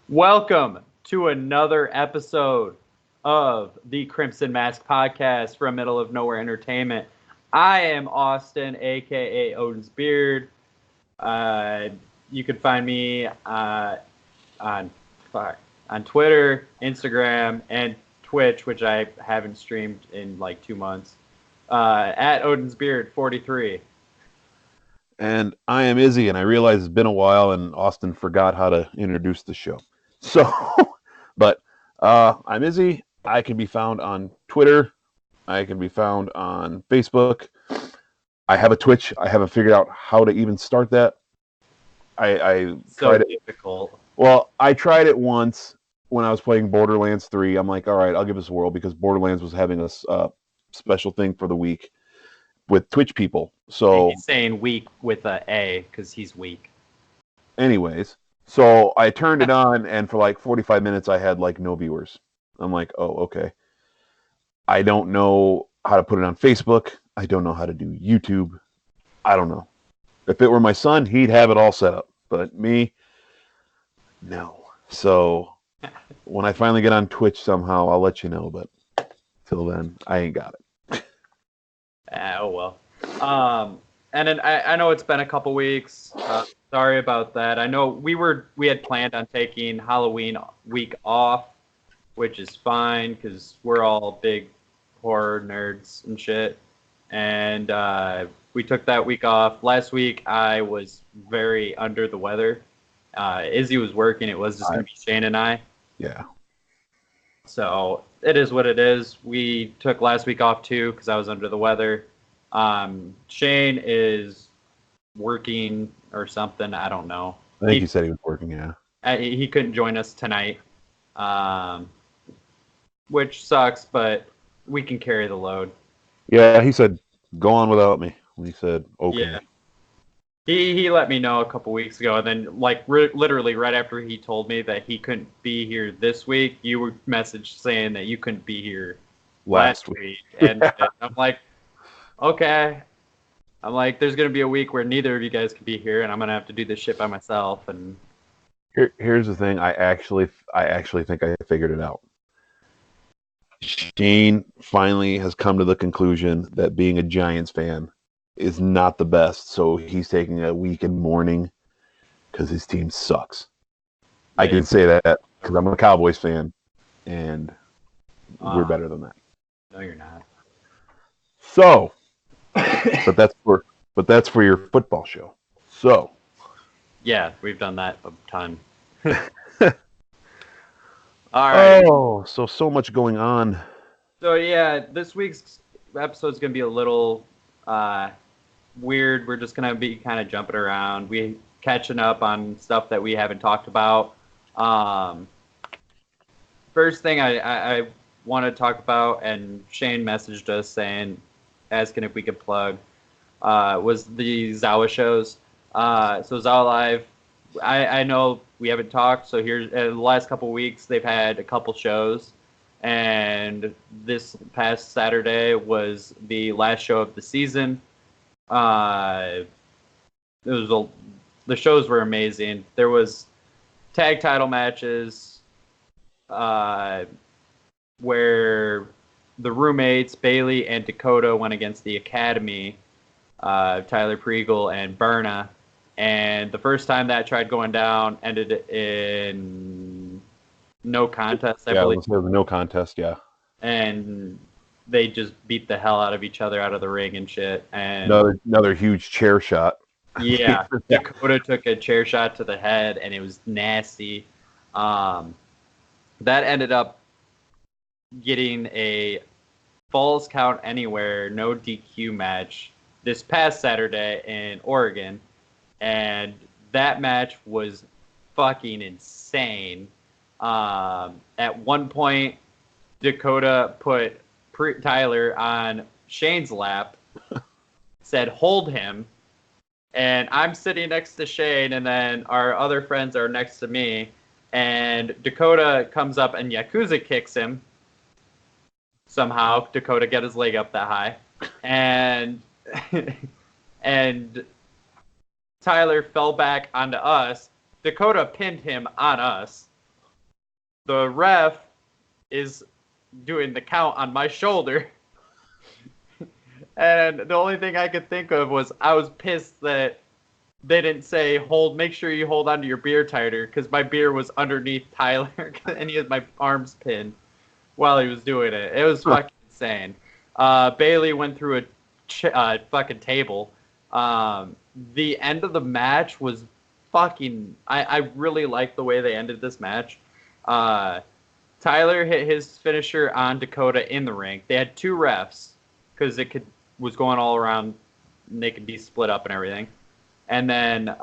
Welcome to another episode of the Crimson Mask podcast from Middle of Nowhere Entertainment. I am Austin, aka Odin's Beard. You can find me on Twitter, Instagram, and Twitch, which I haven't streamed in like 2 months. At Odin's Beard 43. And I am Izzy, and I realize it's been a while, and Austin forgot how to introduce the show. So, but I'm Izzy. I can be found on Twitter. I can be found on Facebook. I have a Twitch. I haven't figured out how to even start that. I So tried it. difficult. Well, I tried it once when I was playing Borderlands 3. I'm like, all right, I'll give this a whirl because Borderlands was having a special thing for the week with Twitch people. So He's saying weak with a A because he's weak. anyways, so I turned it on, and for like 45 minutes, I had like no viewers. I'm like, oh, okay. I don't know how to put it on Facebook. I don't know how to do YouTube. I don't know. If it were my son, he'd have it all set up. But me, no. So when I finally get on Twitch somehow, I'll let you know. But till then, I ain't got it. Oh well. And then I know it's been a couple weeks. Sorry about that. I know we had planned on taking Halloween week off, which is fine because we're all big horror nerds and shit. And we took that week off. Last week I was very under the weather. Izzy was working. It was just gonna be Shane and I. Yeah. So it is what it is. We took last week off too because I was under the weather. Shane is working or something. I don't know. I think he said he was working, yeah. He couldn't join us tonight, which sucks, but we can carry the load. Yeah, he said, go on without me. He said, okay. Yeah. He let me know a couple weeks ago, and then literally right after he told me that he couldn't be here this week, you were messaged saying that you couldn't be here last week. And I'm like, okay. I'm like, there's gonna be a week where neither of you guys can be here, and I'm gonna have to do this shit by myself. And here's the thing. I actually think I figured it out. Shane finally has come to the conclusion that being a Giants fan is not the best, so he's taking a week in mourning because his team sucks. Yeah, I can say that because I'm a Cowboys fan, and we're better than that. No, you're not. So, but that's for your football show. So, yeah, we've done that a ton. All right. Oh, so much going on. So yeah, this week's episode is gonna be a little weird. We're just gonna be kind of jumping around. We catching up on stuff that we haven't talked about. First thing I want to talk about, and Shane messaged us asking if we could plug, was the Zawa shows. So Zawa Live, I know we haven't talked, so here's the last couple weeks they've had a couple shows, and this past Saturday was the last show of the season. The shows were amazing. There was tag title matches where the roommates Bailey and Dakota went against the Academy, Tyler Pregel and Berna. And the first time that tried going down ended in no contest, I believe. Yeah, it was no contest, yeah. And they just beat the hell out of each other out of the ring and shit. And another huge chair shot. Yeah, Dakota took a chair shot to the head, and it was nasty. That ended up getting a Falls Count Anywhere, no DQ match this past Saturday in Oregon. And that match was fucking insane. At one point, Dakota put Tyler on Shane's lap, said, hold him. And I'm sitting next to Shane, and then our other friends are next to me. And Dakota comes up and Yakuza kicks him. Somehow, Dakota got his leg up that high. And and Tyler fell back onto us. Dakota pinned him on us. the ref is doing the count on my shoulder. And the only thing I could think of was I was pissed that they didn't say make sure you hold onto your beer tighter, because my beer was underneath Tyler and he had my arms pinned while he was doing it. It was fucking insane. Bailey went through a fucking table. The end of the match was fucking. I really liked the way they ended this match. Tyler hit his finisher on Dakota in the ring. They had 2 refs because was going all around, and they could be split up and everything. And then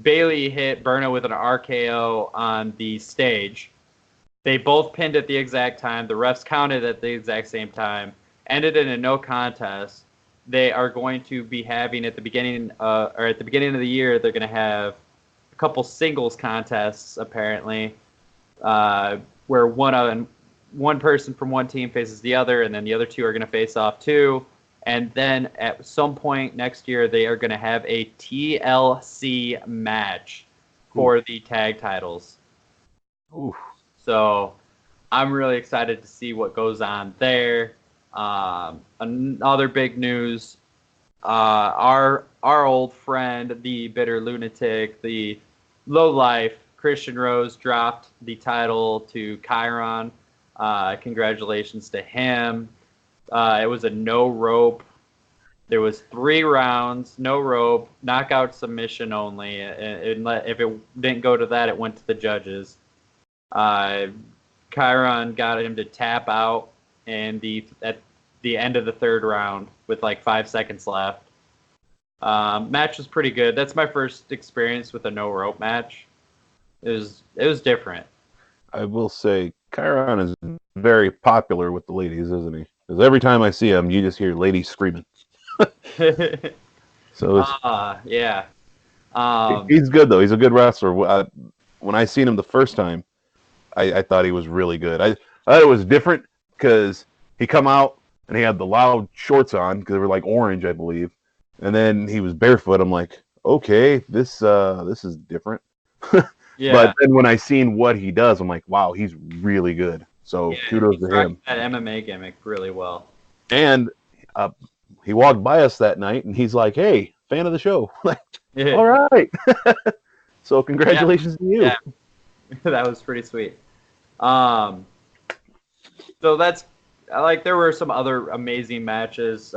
Bailey hit Berna with an RKO on the stage. They both pinned at the exact time. The refs counted at the exact same time. Ended in a no contest. They are going to be having at the beginning of the year. They're going to have a couple singles contests apparently, where one person from one team faces the other, and then the other 2 are going to face off too. And then at some point next year, they are going to have a TLC match for the tag titles. Ooh. So I'm really excited to see what goes on there. Another big news, our old friend, the bitter lunatic, the lowlife, Christian Rose dropped the title to Chiron. Congratulations to him. It was a no rope. There was 3 rounds, no rope, knockout submission only. If it didn't go to that, it went to the judges. Chiron got him to tap out at the end of the 3rd round with like 5 seconds left. Match was pretty good. That's my first experience with a no rope match. It was different. I will say Chiron is very popular with the ladies, isn't he? Because every time I see him, you just hear ladies screaming. So yeah. He's good though. He's a good wrestler. When I seen him the first time, I thought he was really good. I thought it was different because he come out and he had the loud shorts on because they were like orange, I believe, and then he was barefoot. I'm like, okay, this is different. Yeah. But then when I seen what he does, I'm like, wow, he's really good. So kudos to him. That MMA gimmick really well. And he walked by us that night, and he's like, "Hey, fan of the show." All right. So congratulations to you. Yeah. That was pretty sweet. So that's there were some other amazing matches.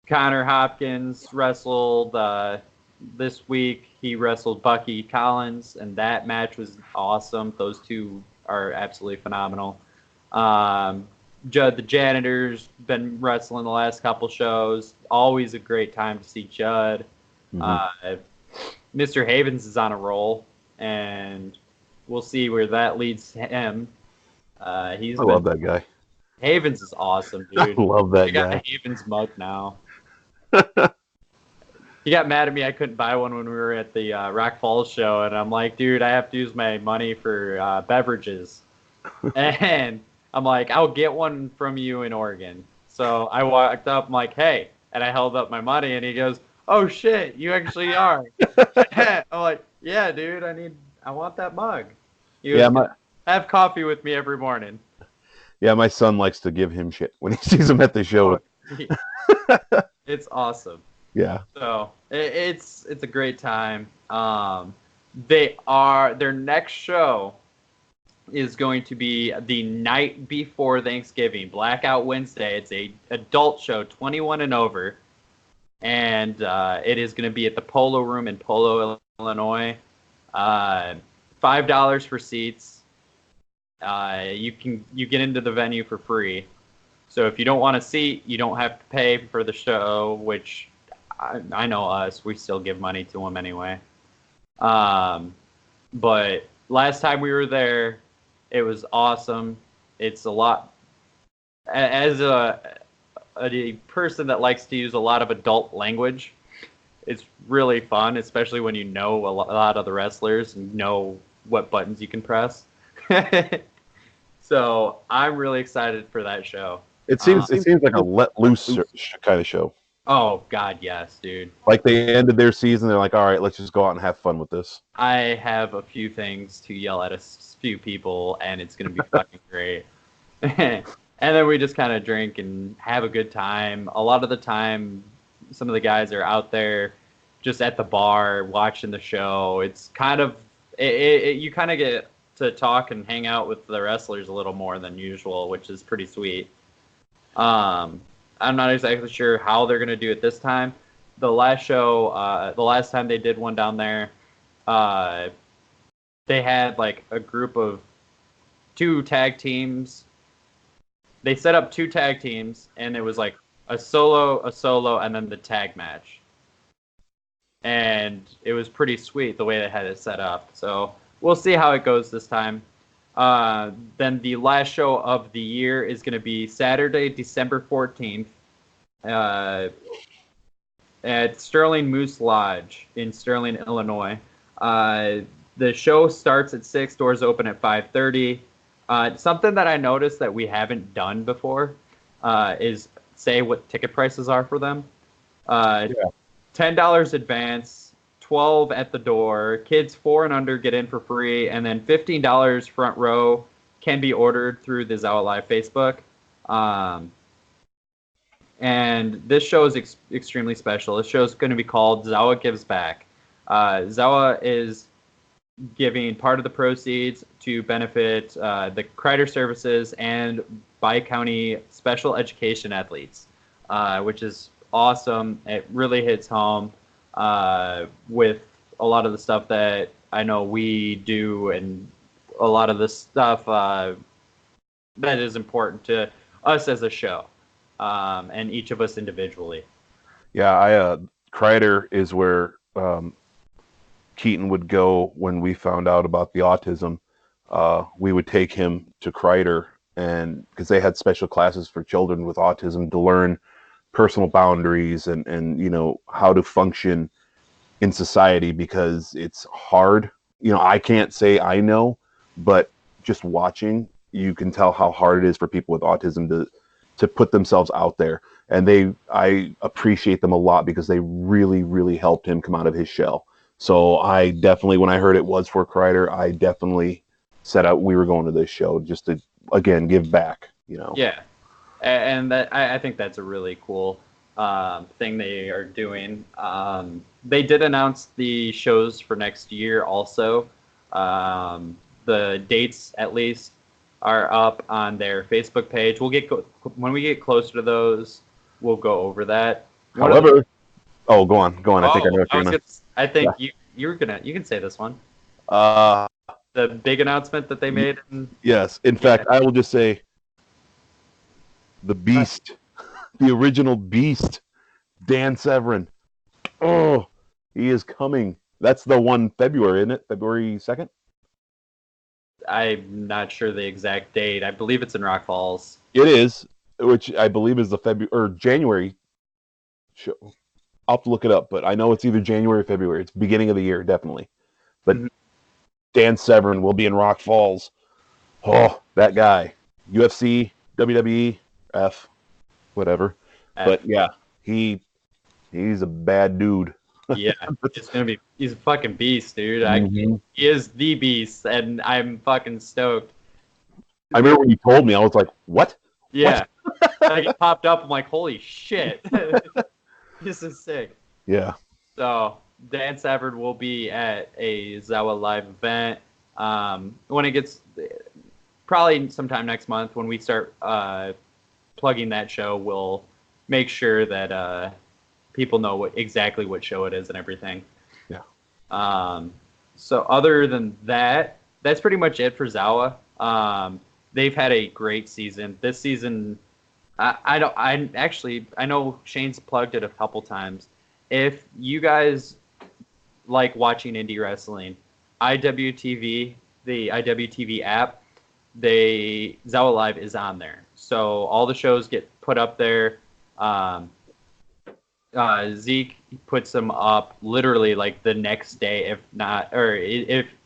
Conor Hopkins wrestled this week. He wrestled Bucky Collins, and that match was awesome. Those 2 are absolutely phenomenal. Judd the Janitor's been wrestling the last couple shows. Always a great time to see Judd. Mm-hmm. Mr. Havens is on a roll, and we'll see where that leads him. I love that guy. Havens is awesome, dude. I love that guy. I got a Havens mug now. He got mad at me. I couldn't buy one when we were at the Rock Falls show, and I'm like, dude, I have to use my money for beverages. And I'm like, I'll get one from you in Oregon. So I walked up, I'm like, hey, and I held up my money, and he goes, oh shit, you actually are. I'm like, yeah, dude, I want that mug. He goes, have coffee with me every morning. Yeah, my son likes to give him shit when he sees him at the show. It's awesome. Yeah. So it's a great time. Their next show is going to be the night before Thanksgiving, Blackout Wednesday. It's a adult show, 21 and over, and it is going to be at the Polo Room in Polo, Illinois. $5 for seats. You get into the venue for free. So if you don't want a seat, you don't have to pay for the show, which I know us, we still give money to them anyway. But last time we were there, it was awesome. It's a lot, as a person that likes to use a lot of adult language, it's really fun, especially when you know a lot of the wrestlers and know what buttons you can press. So I'm really excited for that show. It seems like a let loose kind of show. Oh God, yes, dude. Like they ended their season, they're like, all right, let's just go out and have fun with this. I have a few things to yell at few people, and it's gonna be fucking great. And then we just kind of drink and have a good time. A lot of the time, some of the guys are out there just at the bar watching the show. It's kind of you kind of get to talk and hang out with the wrestlers a little more than usual, which is pretty sweet. I'm not exactly sure how they're gonna do it this time. The last show, the last time they did one down there, uh, they had like a group of two tag teams. They set up two tag teams, and it was like a solo, and then the tag match. And it was pretty sweet the way they had it set up. So we'll see how it goes this time. Then the last show of the year is going to be Saturday, December 14th, at Sterling Moose Lodge in Sterling, Illinois. The show starts at 6, doors open at 5:30. Something that I noticed that we haven't done before is say what ticket prices are for them. $10 advance, 12 at the door. Kids 4 and under get in for free, and then $15 front row can be ordered through the Zawa Live Facebook. And this show is extremely special. This show is going to be called Zawa Gives Back. Zawa is giving part of the proceeds to benefit the Crider services and Bi-County special education athletes, which is awesome. It really hits home with a lot of the stuff that I know we do and a lot of the stuff that is important to us as a show and each of us individually. Yeah, Crider is where Keaton would go when we found out about the autism. We would take him to Crider, and because they had special classes for children with autism to learn personal boundaries and you know how to function in society, because it's hard. You know, I can't say I know, but just watching, you can tell how hard it is for people with autism to put themselves out there. And I appreciate them a lot because they really helped him come out of his shell. So I definitely, when I heard it was for Crider, I definitely set out we were going to this show just to again give back. You know. Yeah, and that I think that's a really cool thing they are doing. They did announce the shows for next year also. The dates at least are up on their Facebook page. We'll get when we get closer to those, we'll go over that. However, go on. I think I know what you're gonna. I think you can say this one. The big announcement that they made. Yes. In fact, I will just say the Beast, the original Beast, Dan Severn. Oh, he is coming. That's the one February, isn't it? February 2nd? I'm not sure the exact date. I believe it's in Rock Falls. It is, which I believe is the February or January show. I'll have to look it up, but I know it's either January or February. It's beginning of the year, definitely. But Dan Severn will be in Rock Falls. Oh, that guy. UFC, WWE, F, whatever. But yeah, he's a bad dude. Yeah, he's a fucking beast, dude. He is the beast, and I'm fucking stoked. I remember when you told me, I was like, what? Yeah. What? Like it popped up, I'm like, holy shit. This is sick. Yeah. So Dan Savard will be at a Zawa Live event. When it gets probably sometime next month when we start plugging that show, we'll make sure that people know exactly what show it is and everything. Yeah. So other than that, that's pretty much it for Zawa. They've had a great season. This season, I know Shane's plugged it a couple times. If you guys like watching indie wrestling, IWTV, the IWTV app, Zawa Live is on there. So all the shows get put up there. Zeke puts them up literally like the next day, if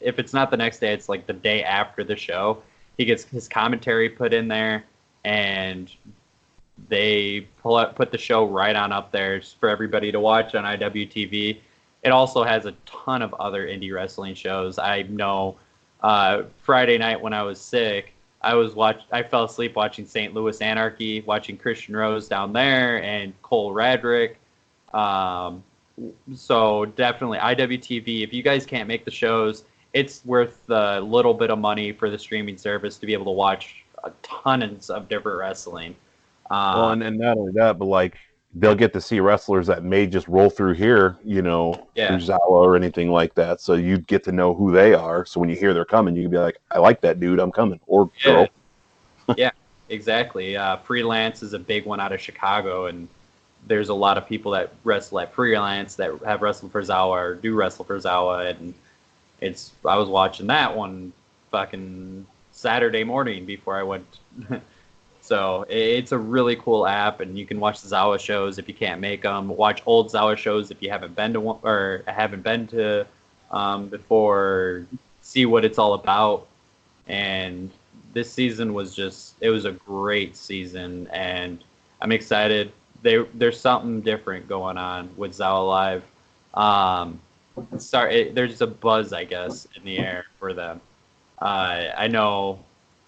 it's not the next day, it's like the day after the show. He gets his commentary put in there, and They put the show right on up there for everybody to watch on IWTV. It also has a ton of other indie wrestling shows. I know Friday night when I was sick, I fell asleep watching St. Louis Anarchy, watching Christian Rose down there, and Cole Radrick. So definitely IWTV. If you guys can't make the shows, it's worth the little bit of money for the streaming service to be able to watch tons of different wrestling. Well, and not only that, but like they'll get to see wrestlers that may just roll through here, you know, through Zawa or anything like that. So you get to know who they are. So when you hear they're coming, you can be like, I like that dude, I'm coming, or girl. Yeah, exactly. Freelance is a big one out of Chicago, and there's a lot of people that wrestle at Freelance that have wrestled for Zawa or do wrestle for Zawa, and I was watching that one fucking Saturday morning before I went. So it's a really cool app, and you can watch the Zawa shows if you can't make them. Watch old Zawa shows if you haven't been to one or haven't been to before. See what it's all about. And this season was it was a great season, and I'm excited. There's something different going on with Zawa Live. There's a buzz, I guess, in the air for them. I know.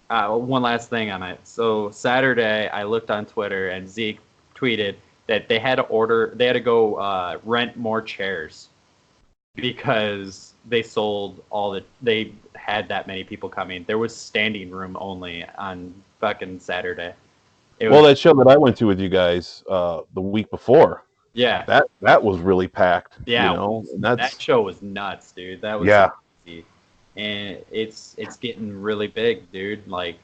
One last thing on it. So Saturday, I looked on Twitter, and Zeke tweeted that they had to go rent more chairs because they had that many people coming. There was standing room only on fucking Saturday. That show that I went to with you guys the week before. Yeah. That was really packed. Yeah. You know? That show was nuts, dude. That was crazy. And it's getting really big, dude. Like,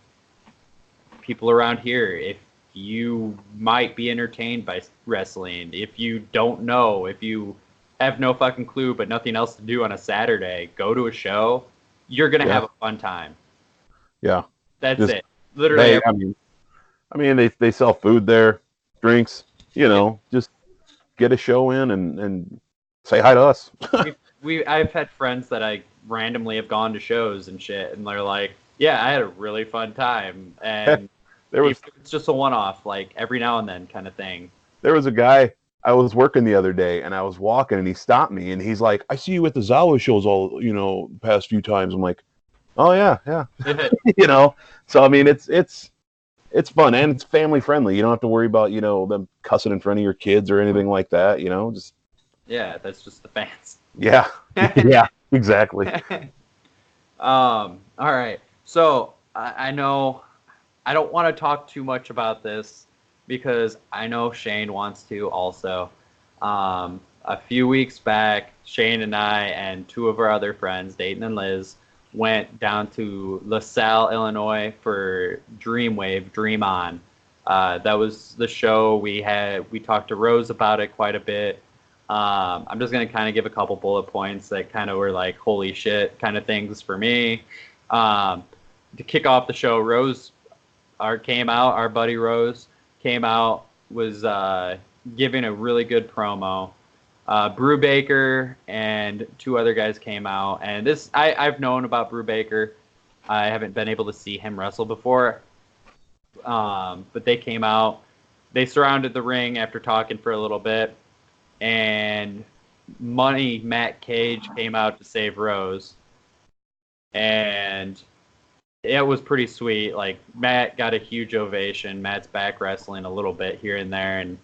people around here, if you might be entertained by wrestling, if you don't know, if you have no fucking clue but nothing else to do on a Saturday, go to a show. You're gonna have a fun time. Yeah, that's it. Literally. I mean, they sell food there, drinks. You know, just get a show in and say hi to us. I've had friends that I randomly have gone to shows and shit, and they're like, yeah, I had a really fun time. And it's just a one-off, like every now and then kind of thing. There was a guy, I was working the other day, and I was walking, and he stopped me, and he's like, I see you at the Zawa shows all, past few times. I'm like, oh yeah. You know, so I mean, it's fun, and it's family friendly. You don't have to worry about, them cussing in front of your kids or anything like that, just. Yeah, that's just the fans. Yeah. Yeah, exactly. All right. So I know I don't want to talk too much about this because I know Shane wants to also. A few weeks back, Shane and I and two of our other friends, Dayton and Liz, went down to LaSalle, Illinois for Dreamwave Dream On. That was the show we talked to Rose about it quite a bit. I'm just going to kind of give a couple bullet points that kind of were like, holy shit kind of things for me. To kick off the show, our buddy Rose came out, was giving a really good promo. Brubaker and two other guys came out, and I've known about Brubaker. I haven't been able to see him wrestle before, but they came out. They surrounded the ring after talking for a little bit, and Matt Cage came out to save Rose, and it was pretty sweet. Like, Matt got a huge ovation. Matt's back wrestling a little bit here and there, and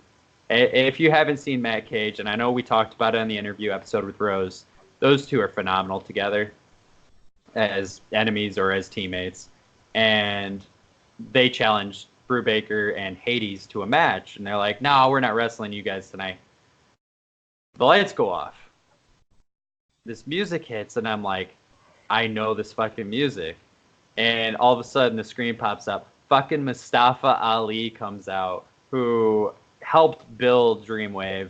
if you haven't seen Matt Cage, and I know we talked about it on the interview episode with Rose, those two are phenomenal together as enemies or as teammates. And they challenged Brubaker and Hades to a match, and they're like, no, we're not wrestling you guys tonight. The lights go off. This music hits, and I'm like, I know this fucking music. And all of a sudden, the screen pops up. Fucking Mustafa Ali comes out, who helped build Dreamwave,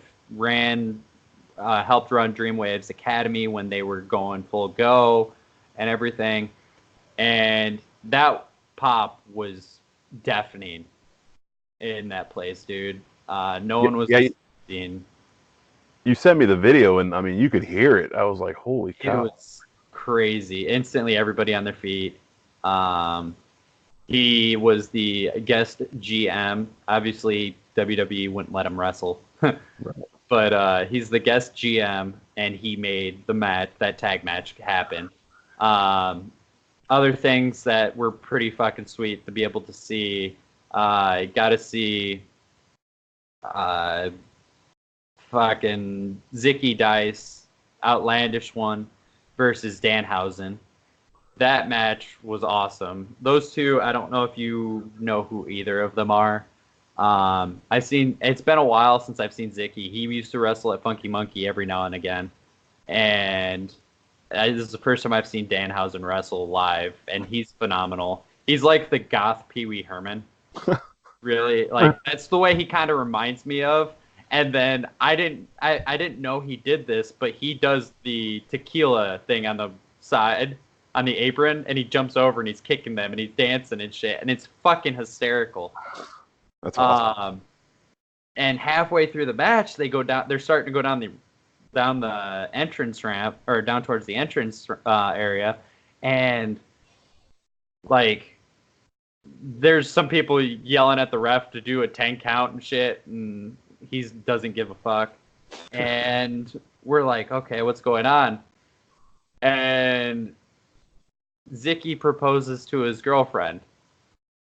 helped run Dreamwave's Academy when they were going full go and everything. And that pop was deafening in that place, dude. No one was listening. You sent me the video, and I mean, you could hear it. I was like, holy cow. It was crazy. Instantly, everybody on their feet. Yeah, He was the guest GM. Obviously, WWE wouldn't let him wrestle. Right. But he's the guest GM, and he made that tag match happen. Other things that were pretty fucking sweet to be able to see. Got to see fucking Ziggy Dice, outlandish one, versus Danhausen. That match was awesome. Those two, I don't know if you know who either of them are. It's been a while since I've seen Ziggy. He used to wrestle at Funky Monkey every now and again. And this is the first time I've seen Danhausen wrestle live, and he's phenomenal. He's like the goth Pee Wee Herman. Really, like that's the way he kind of reminds me of. And then I didn't know he did this, but he does the tequila thing on the side, on the apron, and he jumps over and he's kicking them and he's dancing and shit, and it's fucking hysterical. That's awesome. And halfway through the match, they go down. They're starting to go down the entrance ramp, or down towards the entrance area, and like there's some people yelling at the ref to do a 10 count and shit, and he doesn't give a fuck. And we're like, okay, what's going on? And Ziggy proposes to his girlfriend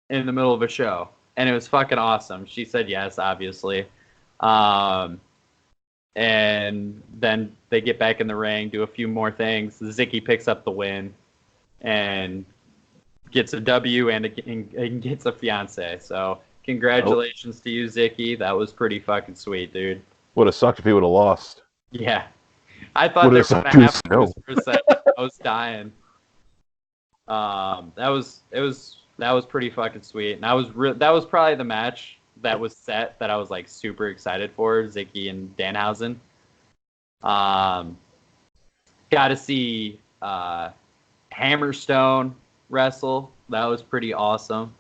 in the middle of a show, and it was fucking awesome. She said yes, obviously. And then they get back in the ring, do a few more things. Ziggy picks up the win and gets a W and gets a fiance. So congratulations to you, Ziggy. That was pretty fucking sweet, dude. Would have sucked if he would have lost. Yeah. I thought they were going to have to for a second. I was dying. That was pretty fucking sweet. And that was probably the match that was set that I was like super excited for, Ziggy and Danhausen. Got to see Hammerstone wrestle. That was pretty awesome.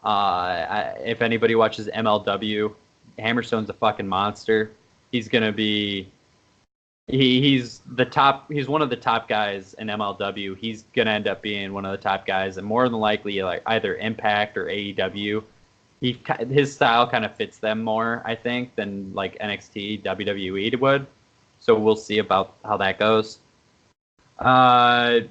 If anybody watches MLW, Hammerstone's a fucking monster. He's gonna be. He's the top. He's one of the top guys in MLW. He's gonna end up being one of the top guys, and more than likely, like either Impact or AEW. His style kind of fits them more, I think, than like NXT, WWE would. So we'll see about how that goes. There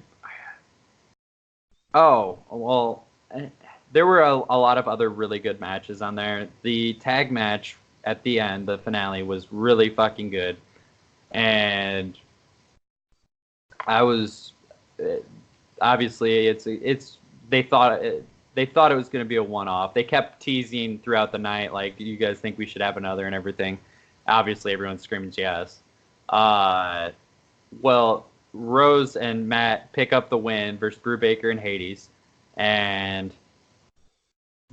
were a lot of other really good matches on there. The tag match at the end, the finale, was really fucking good. And I was obviously they thought it was going to be a one-off. They kept teasing throughout the night, like, "Do you guys think we should have another?" and everything. Obviously, everyone's screaming yes. Well, Rose and Matt pick up the win versus Brubaker and Hades, and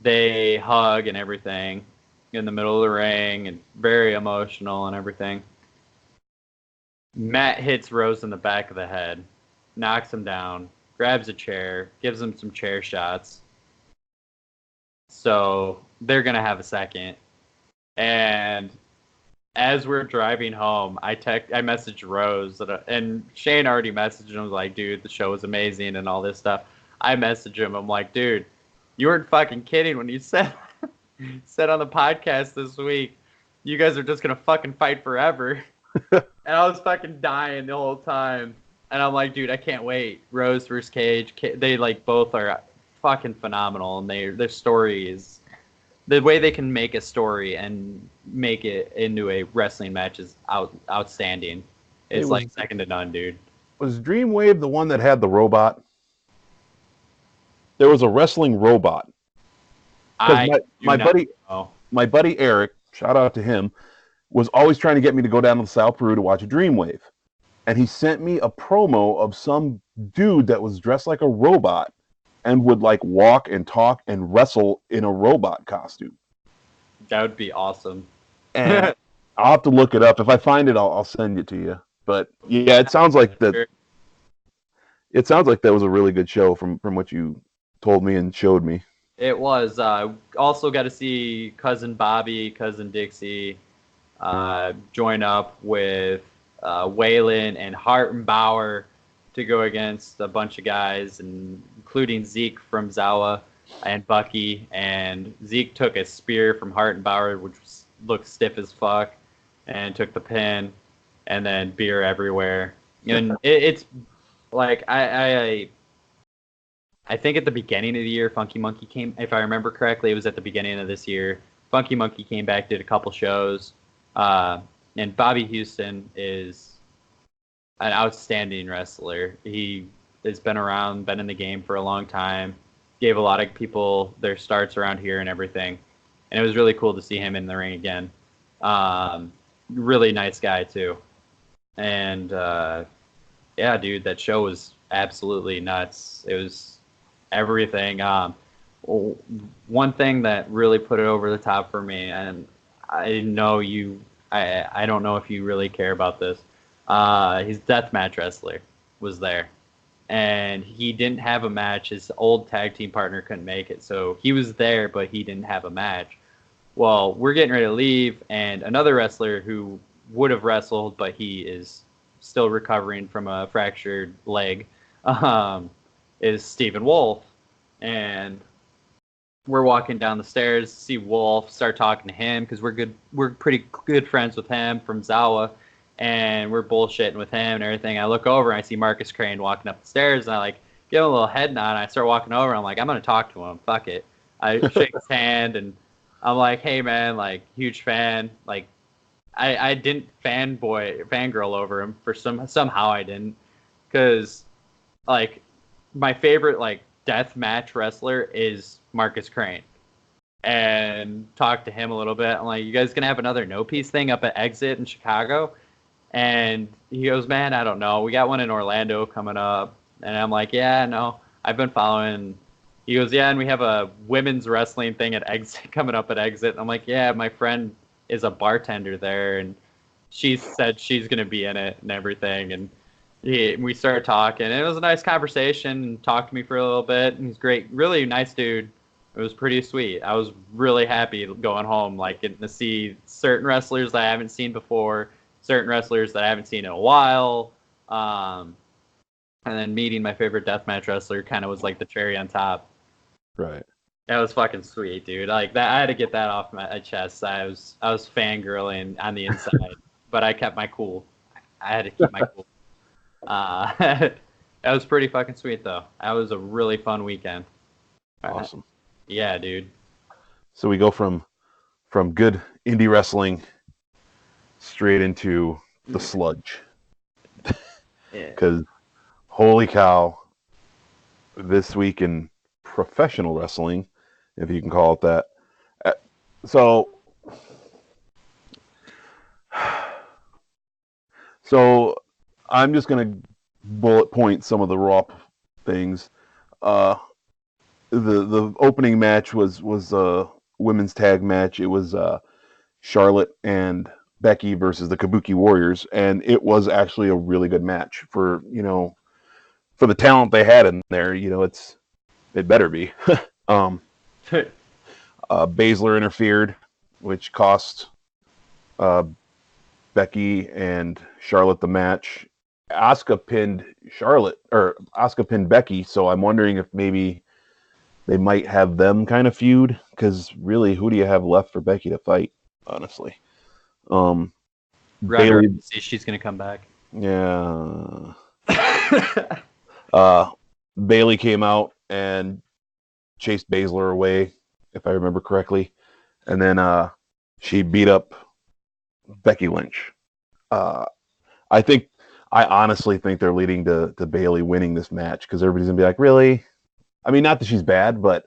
they hug and everything in the middle of the ring, and very emotional and everything. Matt hits Rose in the back of the head, knocks him down, grabs a chair, gives him some chair shots. So they're going to have a second. And as we're driving home, I messaged Rose, and Shane already messaged him, was like, "Dude, the show was amazing," and all this stuff. I messaged him, I'm like, "Dude, you weren't fucking kidding when you said on the podcast this week, you guys are just going to fucking fight forever." And I was fucking dying the whole time. And I'm like, dude, I can't wait. Rose versus Cage. They like both are fucking phenomenal, and their story is, the way they can make a story and make it into a wrestling match is outstanding. It's like second to none, dude. Was Dreamwave the one that had the robot? There was a wrestling robot. My buddy Eric, shout out to him, was always trying to get me to go down to South Peru to watch a Dreamwave. And he sent me a promo of some dude that was dressed like a robot and would like walk and talk and wrestle in a robot costume. That would be awesome. And I'll have to look it up. If I find it, I'll send it to you. But yeah, it sounds like that. It sounds like that was a really good show from what you told me and showed me. It was. Also got to see Cousin Bobby, Cousin Dixie join up with Waylon and Hart and Bauer to go against a bunch of guys, and including Zeke from Zawa. and Bucky, and Zeke took a spear from Hart and Bauer, which looked stiff as fuck, and took the pin, and then beer everywhere. And it's like I think at the beginning of the year, Funky Monkey came. If I remember correctly, it was at the beginning of this year. Funky Monkey came back, did a couple shows, and Bobby Houston is an outstanding wrestler. He has been around, been in the game for a long time, gave a lot of people their starts around here and everything. And it was really cool to see him in the ring again. Really nice guy, too. And, yeah, dude, that show was absolutely nuts. It was everything. One thing that really put it over the top for me, and I know I don't know if you really care about this, his deathmatch wrestler was there. And he didn't have a match. His old tag team partner couldn't make it. So he was there, but he didn't have a match. Well, we're getting ready to leave, and another wrestler who would have wrestled, but he is still recovering from a fractured leg, is Stephen Wolf. And we're walking down the stairs, see Wolf, start talking to him because we're pretty good friends with him from Zawa, and we're bullshitting with him and everything. I look over and I see Marcus Crane walking up the stairs, and I like give him a little head nod. And I start walking over. I'm like, I'm gonna talk to him. Fuck it. I shake his hand and I'm like, hey man, like huge fan. Like I didn't fangirl over him for somehow I didn't, because like my favorite like death match wrestler is Marcus Crane. And talk to him a little bit. I'm like, you guys gonna have another no piece thing up at Exit in Chicago? And he goes, man, I don't know. We got one in Orlando coming up. And I'm like, yeah, no, I've been following. He goes, yeah, and we have a women's wrestling thing at Exit coming up at Exit. And I'm like, yeah, my friend is a bartender there, and she said she's gonna be in it and everything. And we started talking. And it was a nice conversation, and talked to me for a little bit. And he's great, really nice dude. It was pretty sweet. I was really happy going home, like getting to see certain wrestlers that I haven't seen before, certain wrestlers that I haven't seen in a while, and then meeting my favorite deathmatch wrestler kind of was like the cherry on top. Right. That was fucking sweet, dude. Like that, I had to get that off my chest. I was fangirling on the inside, but I kept my cool. I had to keep my cool. That was pretty fucking sweet, though. That was a really fun weekend. Awesome. Yeah, dude. So we go from good indie wrestling straight into the sludge. Because holy cow, this week in professional wrestling, if you can call it that. So I'm just going to bullet point some of the Raw things. The opening match was a women's tag match. It was Charlotte and Becky versus the Kabuki Warriors, and it was actually a really good match for the talent they had in there. It better be. Baszler interfered, which cost Becky and Charlotte the match. Asuka pinned Becky, so I'm wondering if maybe they might have them kind of feud, because really, who do you have left for Becky to fight, honestly? Bayley, see, she's gonna come back. Yeah. Bayley came out and chased Baszler away, if I remember correctly, and then she beat up Becky Lynch. I honestly think they're leading to Bayley winning this match, because everybody's gonna be like, really? I mean, not that she's bad, but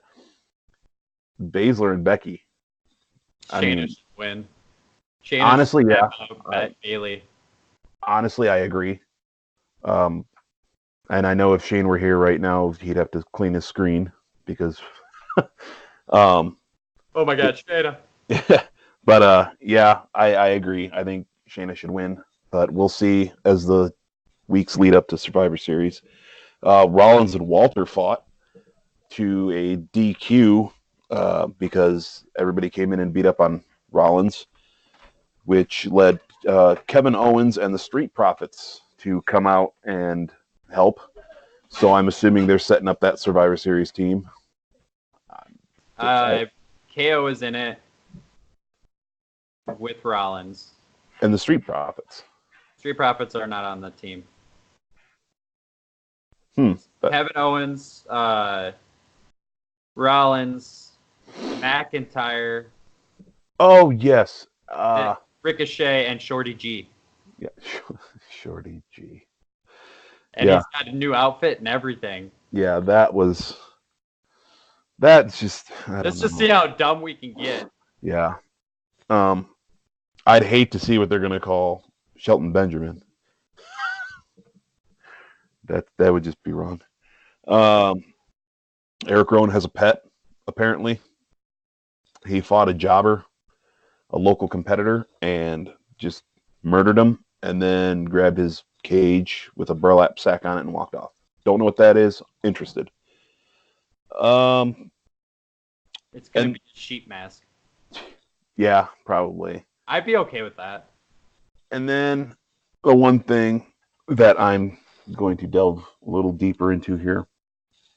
Baszler and Becky. Shayna should win. Shayna honestly, yeah. Bayley. Honestly, I agree. And I know if Shane were here right now, he'd have to clean his screen because. Oh my God, Shayna. But yeah, I agree. I think Shayna should win, but we'll see as the weeks lead up to Survivor Series. Rollins and Walter fought to a DQ because everybody came in and beat up on Rollins, which led Kevin Owens and the Street Profits to come out and help. So I'm assuming they're setting up that Survivor Series team. KO is in it with Rollins. And the Street Profits. Street Profits are not on the team. But Kevin Owens, Rollins, McIntyre. Oh, yes. Ricochet and Shorty G. Yeah, Shorty G. And he's got a new outfit and everything. Yeah, that's just... Let's just see how dumb we can get. Yeah. I'd hate to see what they're going to call Shelton Benjamin. That would just be wrong. Eric Rowan has a pet, apparently. He fought a jobber, a local competitor, and just murdered him, and then grabbed his cage with a burlap sack on it and walked off. Don't know what that is. Interested. It's going to be a sheep mask. Yeah, probably. I'd be okay with that. And then the one thing that I'm going to delve a little deeper into here,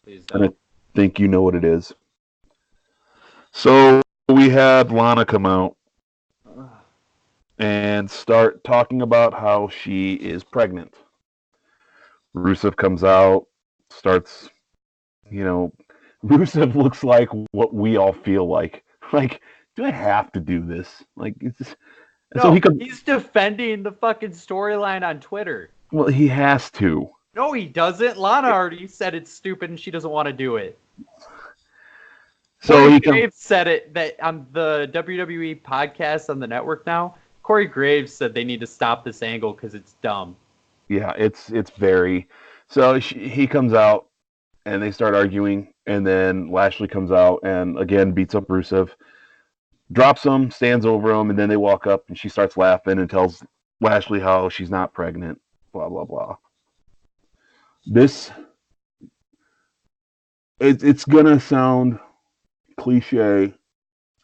Please and I think you know what it is. So we had Lana come out and start talking about how she is pregnant. Rusev comes out, starts, Rusev looks like what we all feel like. Like, do I have to do this? Like, it's just... No, he's defending the fucking storyline on Twitter. Well, he has to. No, he doesn't. Lana already said it's stupid and she doesn't want to do it. Corey Graves said it that on the WWE podcast on the network now. Corey Graves said they need to stop this angle because it's dumb. Yeah, it's very... So he comes out and they start arguing, and then Lashley comes out and again beats up Rusev. Drops him, stands over him, and then they walk up and she starts laughing and tells Lashley how she's not pregnant, blah, blah, blah. It's going to sound cliche,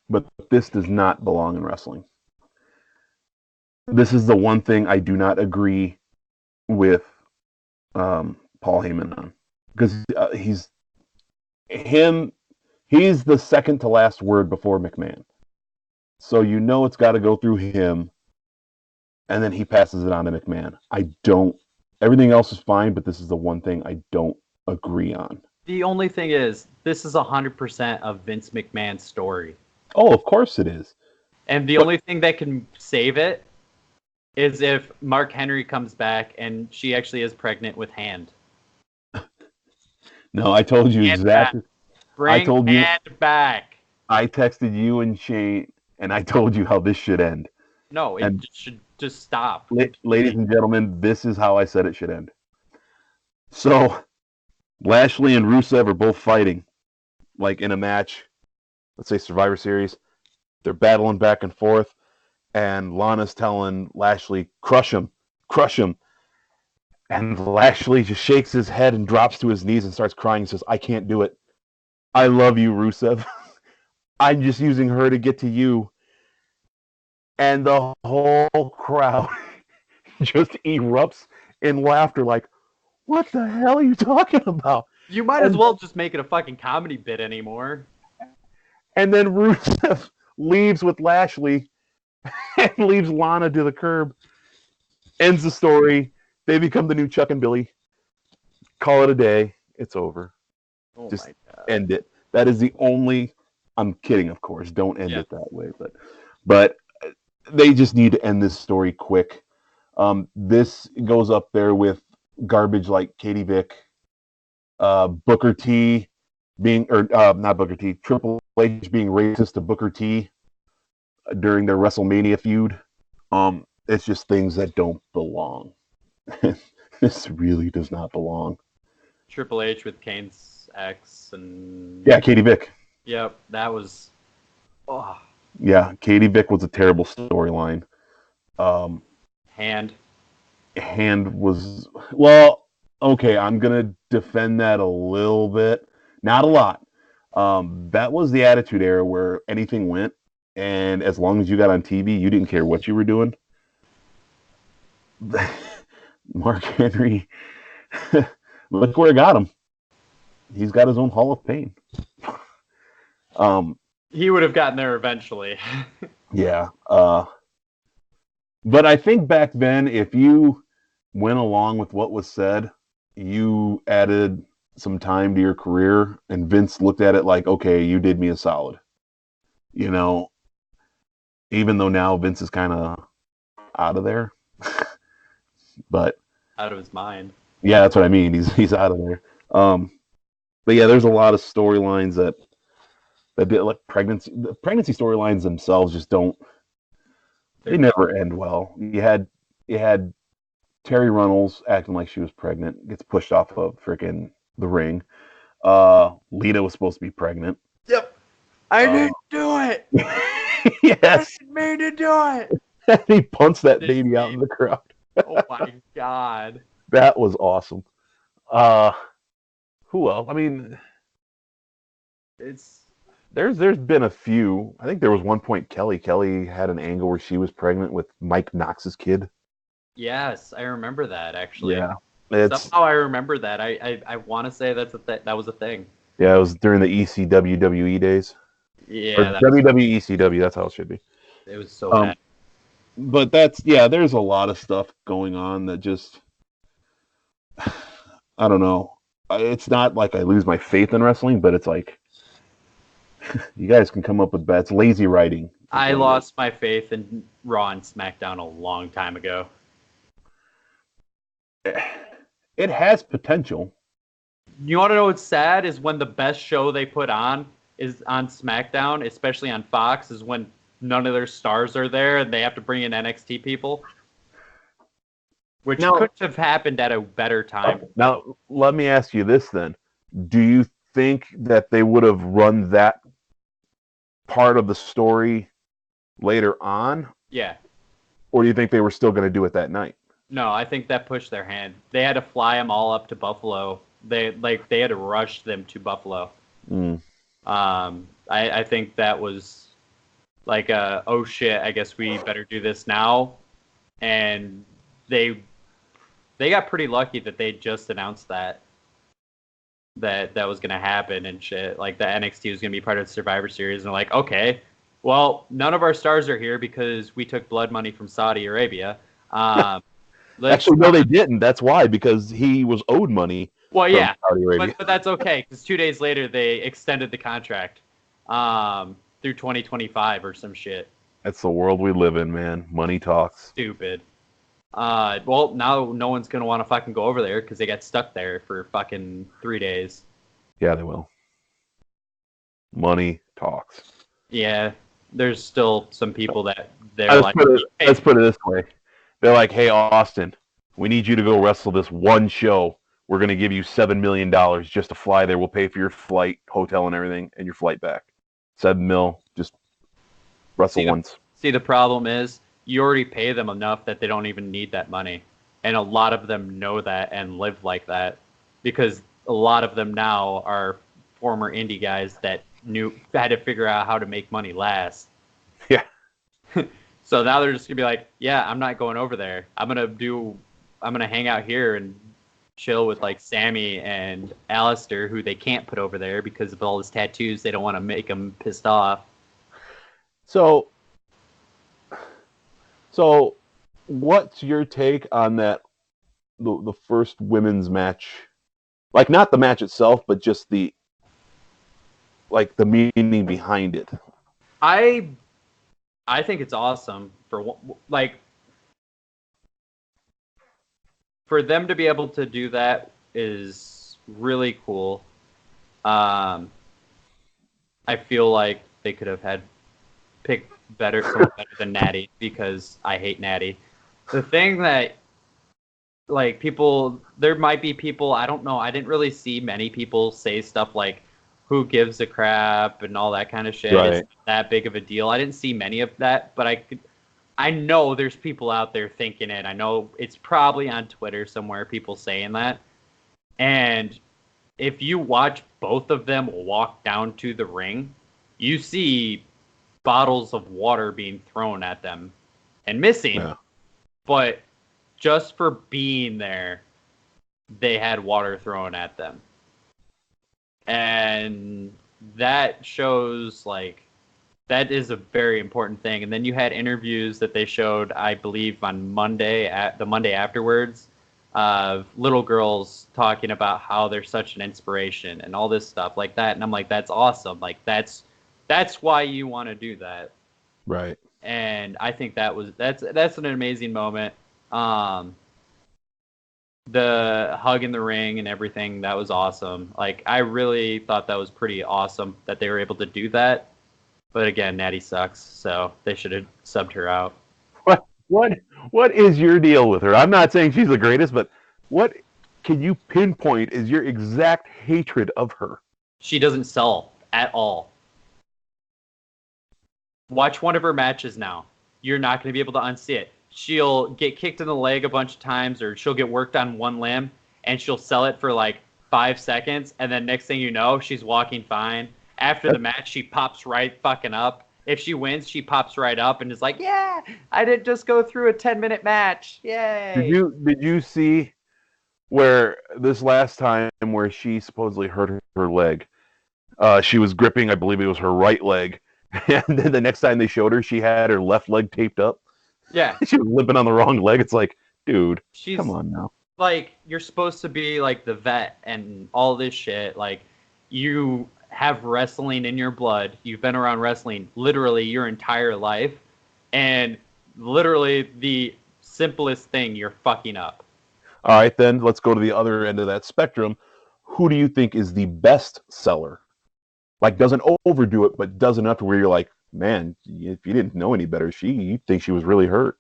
but this does not belong in wrestling. This is the one thing I do not agree with Paul Heyman on. Because he's the second to last word before McMahon. So it's got to go through him, and then he passes it on to McMahon. Everything else is fine, but this is the one thing I don't agree on. The only thing is, this is 100% of Vince McMahon's story. Oh, of course it is. And the only thing that can save it is if Mark Henry comes back and she actually is pregnant with Hand. No, I told you exactly. Bring Hand back. I texted you and Shane, and I told you how this should end. No, it should just stop. Ladies and gentlemen, this is how I said it should end. So, Lashley and Rusev are both fighting, like in a match, let's say Survivor Series. They're battling back and forth, and Lana's telling Lashley, crush him. And Lashley just shakes his head and drops to his knees and starts crying and says, I can't do it. I love you, Rusev. I'm just using her to get to you. And the whole crowd just erupts in laughter like, what the hell are you talking about? You might as well just make it a fucking comedy bit anymore. And then Rusev leaves with Lashley and leaves Lana to the curb. Ends the story. They become the new Chuck and Billy. Call it a day. It's over. Oh just my God. End it. That is the only... I'm kidding, of course. Don't end it that way. But they just need to end this story quick. This goes up there with garbage like Katie Vick, Booker T not Booker T, Triple H being racist to Booker T during their WrestleMania feud. It's just things that don't belong. This really does not belong. Triple H with Kane's ex and... Yeah, Katie Vick. Yep, that was... Oh. Yeah, Katie Vick was a terrible storyline. Hand was... Well, okay, I'm going to defend that a little bit. Not a lot. That was the Attitude Era where anything went, and as long as you got on TV, you didn't care what you were doing. Mark Henry, look where it got him. He's got his own Hall of Fame. He would have gotten there eventually. Yeah. But I think back then, if you went along with what was said, you added some time to your career, and Vince looked at it like, okay, you did me a solid. You know, even though now Vince is kind of out of there. But Out of his mind. yeah, that's what I mean. He's out of there. But yeah, there's a lot of storylines that bit like pregnancy. The pregnancy storylines themselves just don't. They never end well. You had Terry Runnels acting like she was pregnant, gets pushed off of freaking the ring. Lita was supposed to be pregnant. Yep. I didn't do it. Yes. I didn't mean to do it. He punts that baby out in the crowd. Oh my god. That was awesome. Who else? I mean, there's been a few. I think there was one point Kelly had an angle where she was pregnant with Mike Knox's kid. Yes, I remember that actually. Yeah. Somehow I remember that. I want to say that was a thing. Yeah, it was during the ECW WWE days. Yeah. WWE ECW, that's how it should be. It was so bad. But there's a lot of stuff going on that just, I don't know. It's not like I lose my faith in wrestling, but it's like, you guys can come up with bets. Lazy writing. I lost my faith in Raw and SmackDown a long time ago. It has potential. You want to know what's sad is when the best show they put on is on SmackDown, especially on Fox, is when none of their stars are there and they have to bring in NXT people. Which could have happened at a better time. Now, let me ask you this then. Do you think that they would have run that part of the story later on? Yeah. Or do you think they were still going to do it that night? No, I think that pushed their hand. They had to fly them all up to Buffalo. They had to rush them to Buffalo. I think that was like oh shit, I guess we better do this now. And they got pretty lucky that they just announced that was going to happen and shit. Like the NXT was going to be part of the Survivor Series, and they're like, okay, well, none of our stars are here because we took blood money from Saudi Arabia. Actually, no, they didn't. That's why, because he was owed money. Well, yeah, but that's okay because 2 days later they extended the contract through 2025 or some shit. That's the world we live in, man. Money talks. Stupid. Well, now no one's gonna want to fucking go over there because they got stuck there for fucking 3 days. Yeah, they will. Money talks. Yeah, there's still some people that let's put it this way. They're like, hey, Austin, we need you to go wrestle this one show. We're going to give you $7 million just to fly there. We'll pay for your flight, hotel, and everything, and your flight back. $7 million, just wrestle once. See, the problem is you already pay them enough that they don't even need that money. And a lot of them know that and live like that because a lot of them now are former indie guys that had to figure out how to make money last. Yeah. So now they're just gonna be like, yeah, I'm not going over there. I'm gonna hang out here and chill with like Sammy and Alistair, who they can't put over there because of all his tattoos. They don't want to make him pissed off. So what's your take on that? The first women's match, like not the match itself, but just the meaning behind it. I think it's awesome for them to be able to do that is really cool. I feel like they could have picked someone better than Nattie because I hate Nattie. The thing that there might be people, I don't know, I didn't really see many people say stuff like who gives a crap and all that kind of shit. Right. It's not that big of a deal. I didn't see many of that, but I know there's people out there thinking it. I know it's probably on Twitter somewhere, people saying that. And if you watch both of them walk down to the ring, you see bottles of water being thrown at them and missing. Yeah. But just for being there, they had water thrown at them. And that shows like that is a very important thing. And then you had interviews that they showed, I believe, on the Monday afterwards, of little girls talking about how they're such an inspiration and all this stuff like that. And I'm like, that's awesome. Like that's why you want to do that. Right. And I think that's an amazing moment. The hug in the ring and everything, that was awesome. Like I really thought that was pretty awesome that they were able to do that. But again, Nattie sucks, so they should have subbed her out. What is your deal with her? I'm not saying she's the greatest, but what can you pinpoint is your exact hatred of her? She doesn't sell at all. Watch one of her matches now. You're not going to be able to unsee it. She'll get kicked in the leg a bunch of times, or she'll get worked on one limb, and she'll sell it for like 5 seconds, and then next thing you know, she's walking fine. After the match, she pops right fucking up. If she wins, she pops right up and is like, yeah, I didn't just go through a 10-minute match. Yay. Did you see where this last time where she supposedly hurt her leg? She was gripping, I believe it was her right leg. And then the next time they showed her, she had her left leg taped up. Yeah. She was limping on the wrong leg. It's like, dude, come on now. Like, you're supposed to be like the vet and all this shit. Like, you have wrestling in your blood. You've been around wrestling literally your entire life. And literally the simplest thing you're fucking up. All right, then let's go to the other end of that spectrum. Who do you think is the best seller? Like, doesn't overdo it, but does enough to where you're like, man, if you didn't know any better, you'd think she was really hurt.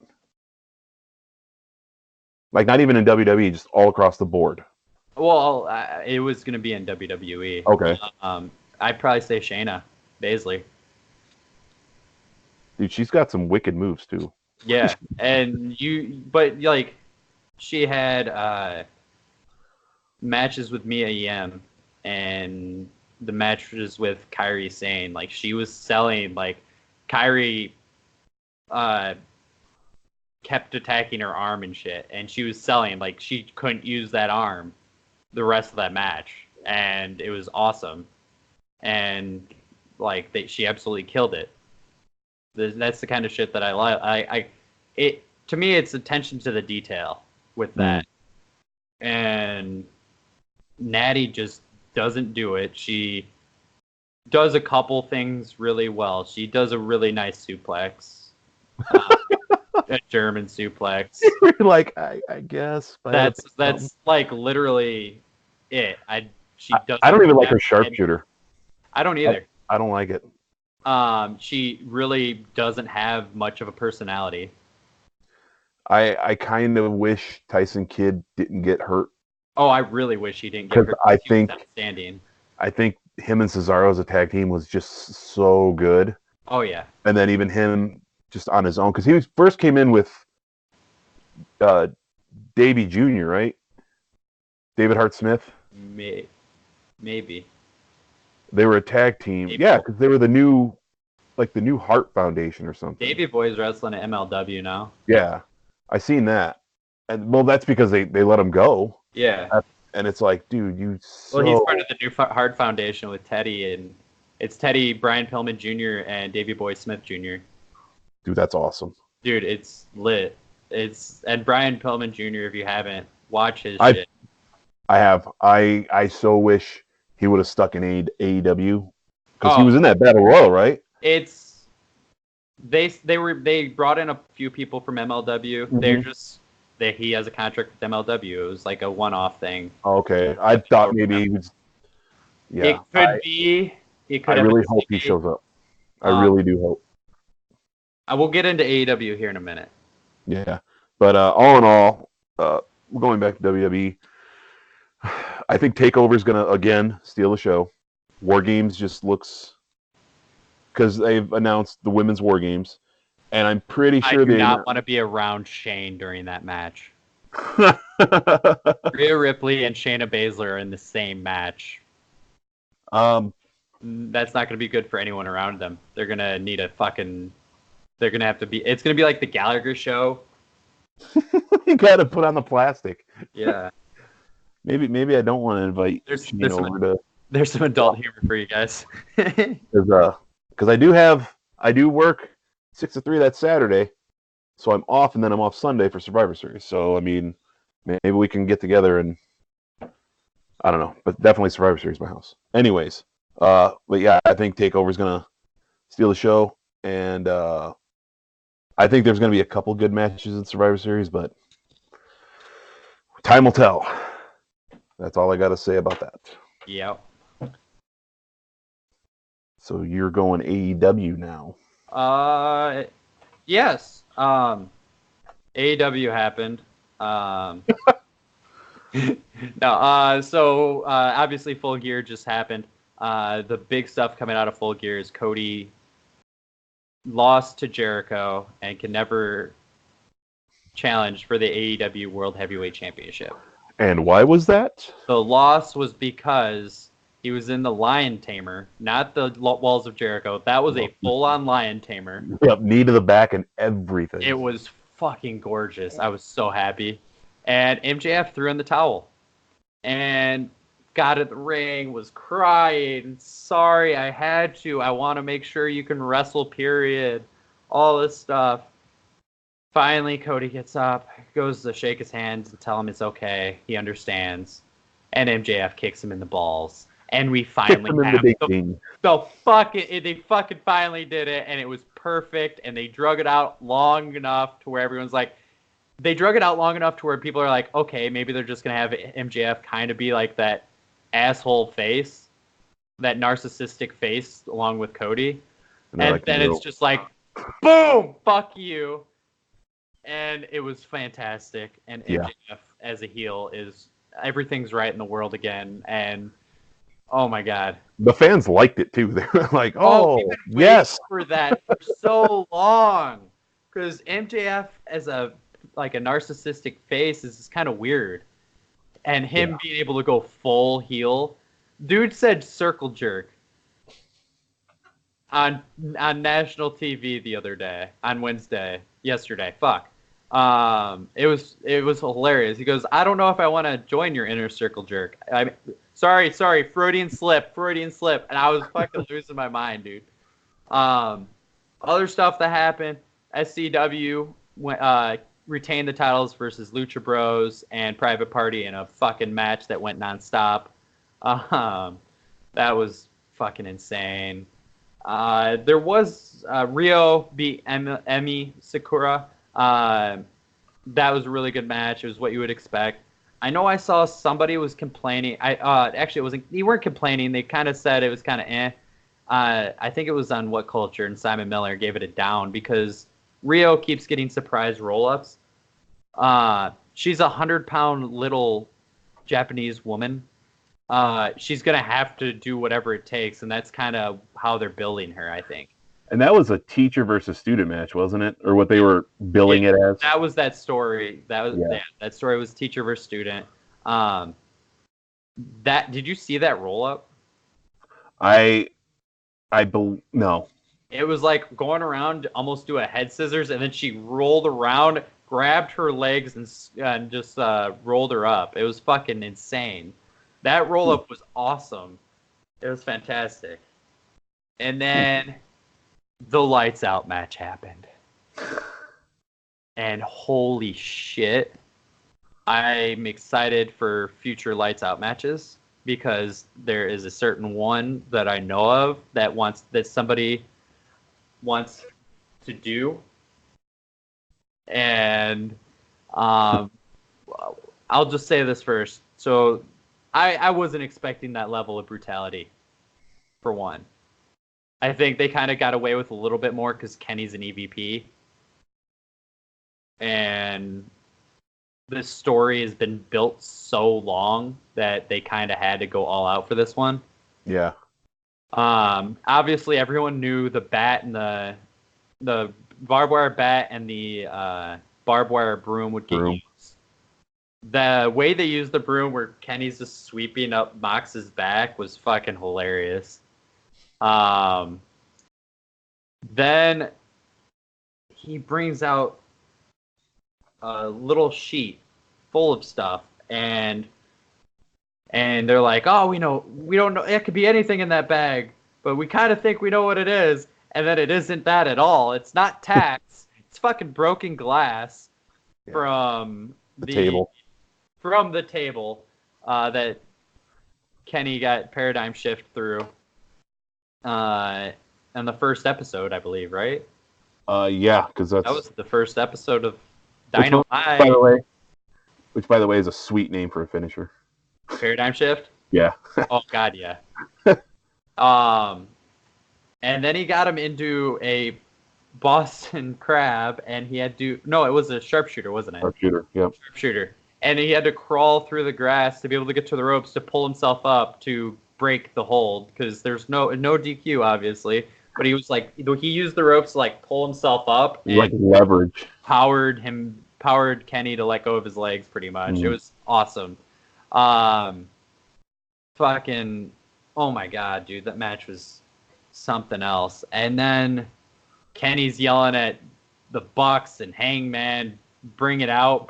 Like, not even in WWE, just all across the board. Well, it was going to be in WWE. Okay. I'd probably say Shayna Baszler. Dude, she's got some wicked moves, too. Yeah, but, like, she had matches with Mia Yim, and the matches with Kairi Sane. Like, she was selling, like, Kairi kept attacking her arm and shit, and she was selling, like, she couldn't use that arm the rest of that match, and it was awesome. And, like, she absolutely killed it. That's the kind of shit that I like. To me, it's attention to the detail with that. And Nattie just doesn't do it. She does a couple things really well. She does a really nice suplex, a German suplex. Like, I guess that's like literally it. I don't even like her sharpshooter. I don't either. I don't like it. She really doesn't have much of a personality. I kind of wish Tyson Kidd didn't get hurt. Oh, I really wish he didn't get hurt. I think outstanding. I think him and Cesaro as a tag team was just so good. Oh yeah. And then even him just on his own, because he first came in with Davey Jr., right? David Hart Smith. Maybe. They were a tag team. Yeah, because they were the new Hart Foundation or something. Davey Boy's wrestling at MLW now. Yeah, I seen that. And well, that's because they let him go. Yeah. And it's like, dude, you. Well, he's part of the new Hart Foundation with Teddy, and it's Teddy, Brian Pillman Jr., and Davey Boy Smith Jr. Dude, that's awesome. Dude, it's lit. And Brian Pillman Jr., if you haven't, watch his shit. I have. I so wish he would have stuck in AEW, because he was in that Battle Royal, right? They brought in a few people from MLW. Mm-hmm. He has a contract with MLW. It was like a one-off thing. Okay, I thought maybe he was. Yeah, it could be. I really hope he shows up. I really do hope. I will get into AEW here in a minute. Yeah, but all in all, going back to WWE, I think TakeOver is going to again steal the show. War Games just looks, because they've announced the women's War Games, and I'm pretty sure I do not want to be around Shane during that match. Rhea Ripley and Shayna Baszler are in the same match. That's not going to be good for anyone around them. They're going to need a fucking. They're going to have to be. It's going to be like the Gallagher show. You got to put on the plastic. Yeah. Maybe I don't want to invite Shane over to. There's some adult humor for you guys. Because I do work 6 to 3 that Saturday, so I'm off, and then I'm off Sunday for Survivor Series. So I mean, maybe we can get together and I don't know, but definitely Survivor Series my house. Anyways, but yeah, I think Takeover's gonna steal the show, and I think there's gonna be a couple good matches in Survivor Series, but time will tell. That's all I got to say about that. Yep. So you're going AEW now. Yes. AEW happened. No, so obviously Full Gear just happened. The big stuff coming out of Full Gear is Cody lost to Jericho and can never challenge for the AEW World Heavyweight Championship. And why was that? The loss was because he was in the Lion Tamer, not the Walls of Jericho. That was a full-on Lion Tamer. Yep, knee to the back and everything. It was fucking gorgeous. I was so happy. And MJF threw in the towel. And got at the ring, was crying. Sorry, I had to. I want to make sure you can wrestle, period. All this stuff. Finally, Cody gets up, goes to shake his hand and tell him it's okay. He understands. And MJF kicks him in the balls. And we finally have they fucking finally did it, and it was perfect, and they drug it out long enough to where everyone's like, they drug it out long enough to where people are like, okay, maybe they're just going to have MJF kind of be like that asshole face, that narcissistic face along with Cody. And like, then it's just like, boom, fuck you. And it was fantastic. And MJF as a heel is, everything's right in the world again. And oh my God. The fans liked it too. They were like, oh yes. For that for so long. Because MJF as a narcissistic face is just kind of weird. And him being able to go full heel. Dude said circle jerk on national TV the other day, on yesterday. Fuck. It was hilarious. He goes, I don't know if I want to join your inner circle jerk. Sorry, Freudian slip. And I was fucking losing my mind, dude. Other stuff that happened, SCW retained the titles versus Lucha Bros and Private Party in a fucking match that went nonstop. That was fucking insane. There was Rio beat Emi Sakura. That was a really good match. It was what you would expect. I know I saw somebody was complaining. Actually, it wasn't. You weren't complaining. They kind of said it was kind of eh. I think it was on What Culture, and Simon Miller gave it a down because Rio keeps getting surprise roll-ups. She's 100-pound little Japanese woman. She's going to have to do whatever it takes, and that's kind of how they're building her, I think. And that was a teacher versus student match, wasn't it? Or what they were billing it as? That was that story. That story was teacher versus student. Did you see that roll-up? No. It was like going around to almost do a head scissors, and then she rolled around, grabbed her legs, and just rolled her up. It was fucking insane. That roll-up was awesome. It was fantastic. And then the Lights Out match happened. And holy shit, I'm excited for future Lights Out matches because there is a certain one that I know of that somebody wants to do. And I'll just say this first. So I wasn't expecting that level of brutality, for one. I think they kind of got away with a little bit more because Kenny's an EVP. And this story has been built so long that they kind of had to go all out for this one. Yeah. Obviously, everyone knew the bat and the barbed wire bat and the barbed wire broom would get used. The way they used the broom where Kenny's just sweeping up Mox's back was fucking hilarious. Then he brings out a little sheet full of stuff, and And they're like, oh, we don't know. It could be anything in that bag, but we kind of think we know what it is. And then it isn't that at all. It's not tacks. It's fucking broken glass from the table. From the table that Kenny got paradigm shift through in the first episode, I believe, right? Yeah, because that was the first episode of Dynamite. Which, by the way, is a sweet name for a finisher. Paradigm shift? Yeah. Oh, God, yeah. And then he got him into a Boston Crab, and he had to... No, it was a sharpshooter, wasn't it? Sharpshooter, yep. Sharpshooter. And he had to crawl through the grass to be able to get to the ropes to pull himself up to break the hold, because there's no DQ, obviously. But he was like... He used the ropes to, like, pull himself up. Like leverage. Powered Kenny to let go of his legs, pretty much. It was awesome. Fucking... Oh, my God, dude. That match was something else. And then Kenny's yelling at the Bucks and Hangman, bring it out.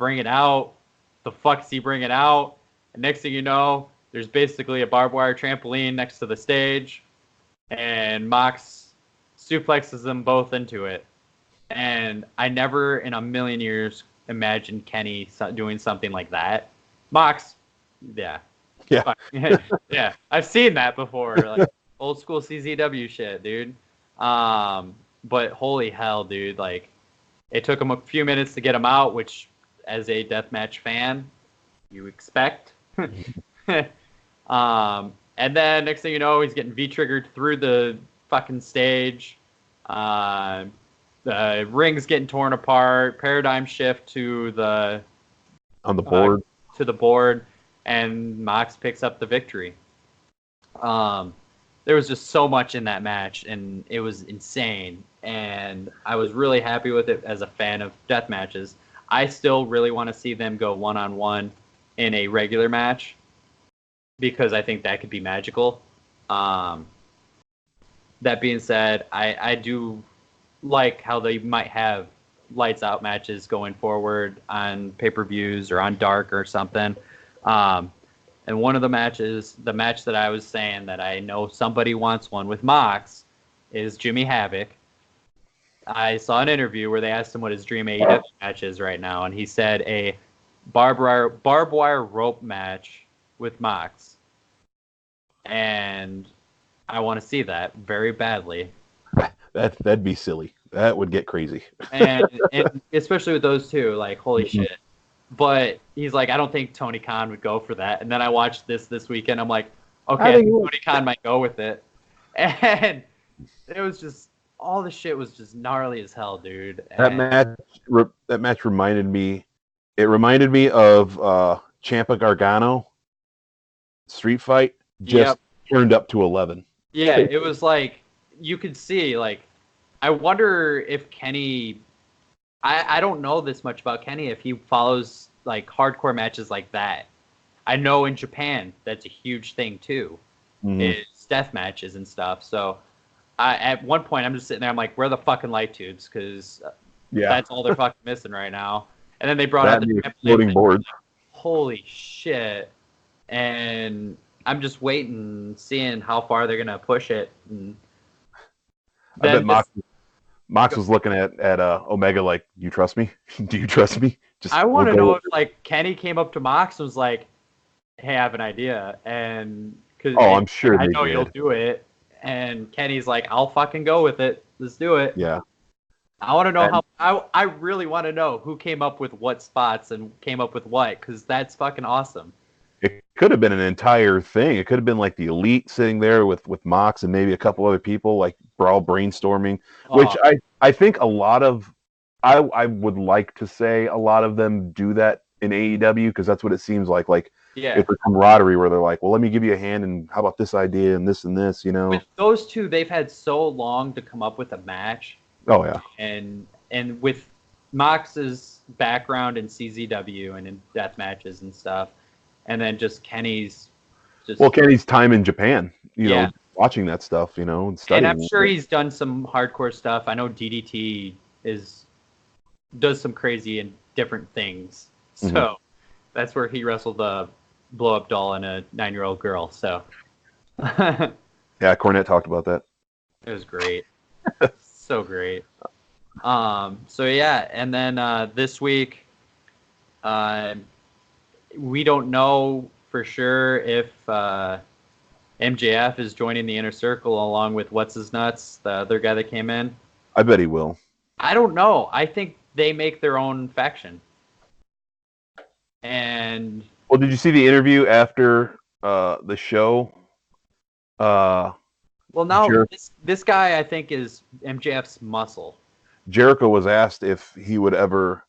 The fuck's he bringing out? And next thing you know, there's basically a barbed wire trampoline next to the stage, and Mox suplexes them both into it. And I never in a million years imagined Kenny doing something like that. Mox, yeah. Yeah, I've seen that before, like old school CZW shit, dude. But holy hell, dude, like it took him a few minutes to get him out, which as a deathmatch fan, you expect. And then next thing you know, he's getting V-triggered through the fucking stage. The ring's getting torn apart. Paradigm shift to the board. To the board. And Mox picks up the victory. There was just so much in that match, and it was insane. And I was really happy with it as a fan of death matches. I still really want to see them go one-on-one in a regular match, because I think that could be magical. That being said, I do like how they might have lights out matches going forward on pay-per-views or on Dark or something. And one of the matches, the match that I was saying that I know somebody wants one with Mox, is Jimmy Havoc. I saw an interview where they asked him what his dream AEW match is right now, and he said a barbed wire rope match with Mox. And I want to see that very badly. That'd be silly. That would get crazy. and especially with those two, like, holy shit. But he's like, I don't think Tony Khan would go for that. And then I watched this weekend. I'm like, okay, I think Tony Khan might go with it. And it was just, all the shit was just gnarly as hell, dude. That match reminded me of Ciampa Gargano street fight, just turned up to 11. Yeah, it was like, you could see, like, I wonder if Kenny, I don't know this much about Kenny, if he follows like hardcore matches like that. I know in Japan that's a huge thing too, is death matches and stuff. So at one point I'm just sitting there, I'm like, where are the fucking light tubes? Because that's all they're fucking missing right now. And then they brought out the floating board. Holy shit! And I'm just waiting, seeing how far they're gonna push it. And I bet Mox was looking at Omega like, "Do you trust me? Do you trust me?" I want to know if like Kenny came up to Mox and was like, "Hey, I have an idea," and I'm sure I know you'll do it. And Kenny's like, "I'll fucking go with it. Let's do it." Yeah. I want to know I really want to know who came up with what spots and came up with what, because that's fucking awesome. It could have been an entire thing. It could have been like the Elite sitting there with Mox and maybe a couple other people, like brawl brainstorming, which I think a lot of, I would like to say a lot of them do that in AEW, because that's what it seems like. Like, it's a camaraderie where they're like, well, let me give you a hand, and how about this idea and this, you know? With those two, they've had so long to come up with a match. Oh, yeah. And with Mox's background in CZW and in death matches and stuff, and then just Kenny's time in Japan, you know, watching that stuff, you know, and studying. And I'm sure he's done some hardcore stuff. I know DDT does some crazy and different things. So that's where he wrestled blow up doll and a 9-year-old girl. So it Yeah, Cornette talked about that. was great. So great. So yeah, and then this week, we don't know for sure if MJF is joining the Inner Circle along with What's His Nuts, the other guy that came in. I bet he will. I don't know. I think they make their own faction. And Well, did you see the interview after the show? well, now Jer- this guy I think is MJF's muscle. Jericho was asked if he would ever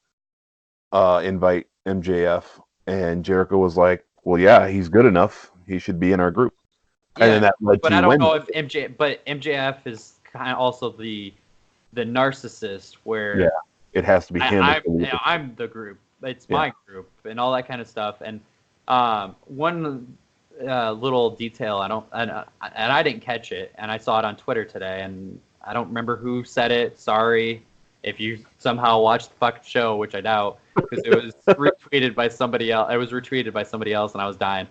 invite MJF, and Jericho was like, "Well, yeah, he's good enough. He should be in our group." Yeah, And then that led but to I don't know Wednesday. if MJF is kind of also the narcissist where Yeah, it has to be him. I'm the group. It's Yeah. my group and all that kind of stuff. And one little detail and I didn't catch it, and I saw it on Twitter today, and I don't remember who said it. Sorry if you somehow watched the fucking show, which I doubt, because it was retweeted by somebody else. It was retweeted by somebody else, and I was dying.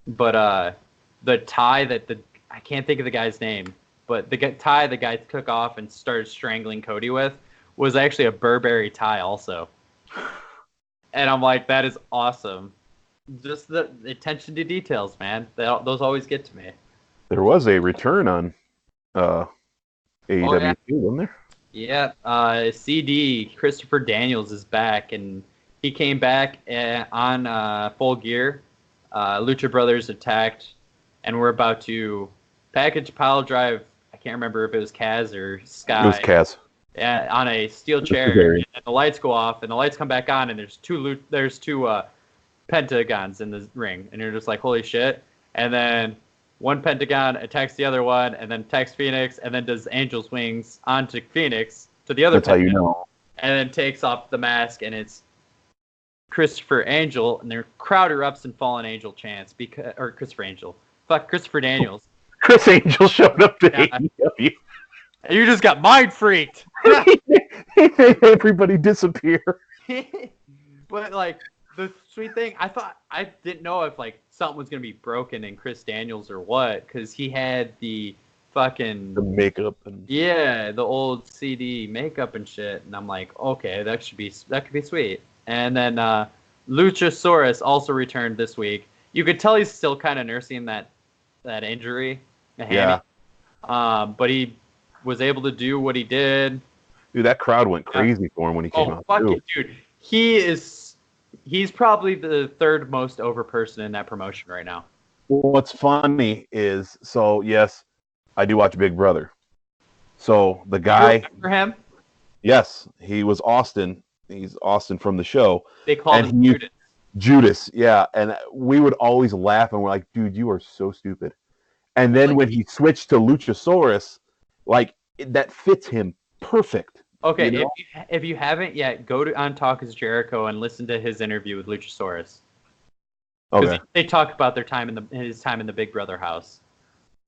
But the tie that I can't think of the guy's name, but the tie the guy took off and started strangling Cody with was actually a Burberry tie also. And I'm like, that is awesome. Just the attention to details, man. Those always get to me. There was a return on AEW, too, wasn't there? Yeah, CD Christopher Daniels is back, and he came back on Full Gear. Lucha Brothers attacked, and we're about to package pile drive. I can't remember if it was Kaz or Sky. It was Kaz. Yeah, on a steel chair, and the lights go off, and the lights come back on, and there's two pentagons in the ring, and you're just like, holy shit. And then one pentagon attacks the other one, and then attacks Phoenix, and then does Angel's Wings onto Phoenix to the other That's pentagon, how you know. and then takes off the mask, and it's Christopher Angel, and their crowd erupts in Fallen Angel chants or Christopher Daniels. Chris Angel showed up to AEW. And you just got mind freaked. Everybody disappear. But like the sweet thing, I didn't know if like something was gonna be broken in Chris Daniels or what, because he had the fucking makeup and the old CD makeup and shit, and I'm like, okay, that could be sweet. And then Luchasaurus also returned this week. You could tell he's still kind of nursing that injury, the hammy. Yeah. But he was able to do what he did. Dude, that crowd went crazy for him when he came out. Oh, fuck it, dude. He's probably the third most over person in that promotion right now. What's funny is, so yes, I do watch Big Brother. So the guy, you remember him? Yes, he was Austin. He's Austin from the show. They called him Judas. Judas, yeah. And we would always laugh and we're like, dude, you are so stupid. And then when he switched to Luchasaurus, like that fits him perfect. Okay, you know? if you haven't yet, go on Talk is Jericho and listen to his interview with Luchasaurus. Because they talk about their time his time in the Big Brother house,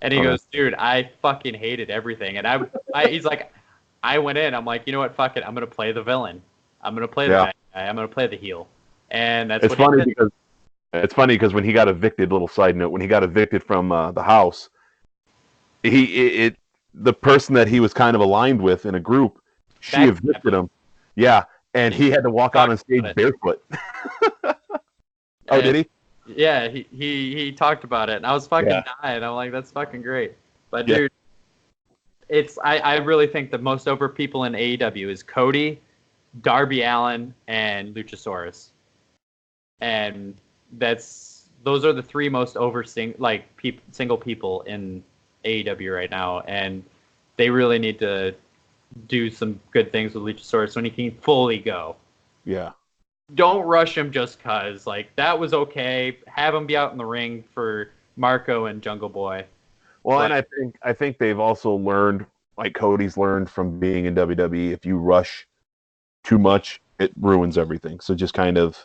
and he goes, "Dude, I fucking hated everything." And he's like, "I went in. I'm like, you know what? Fuck it. I'm gonna play the villain. I'm gonna play the bad guy. I'm gonna play the heel." And that's funny because it's funny because when he got evicted, little side note, when he got evicted from the house, the person that he was kind of aligned with in a group, she evicted him. Yeah, and he had to walk out on stage barefoot. Oh, did he? Yeah, he talked about it, and I was fucking dying. I'm like, that's fucking great. But dude, I really think the most over people in AEW is Cody, Darby Allin, and Luchasaurus, and those are the three most over single people in AEW right now, and they really need to do some good things with Luchasaurus when he can fully go. Yeah. Don't rush him just cause. Like, that was okay. Have him be out in the ring for Marco and Jungle Boy. Well, and I think they've also learned, like Cody's learned from being in WWE, if you rush too much, it ruins everything. So just kind of,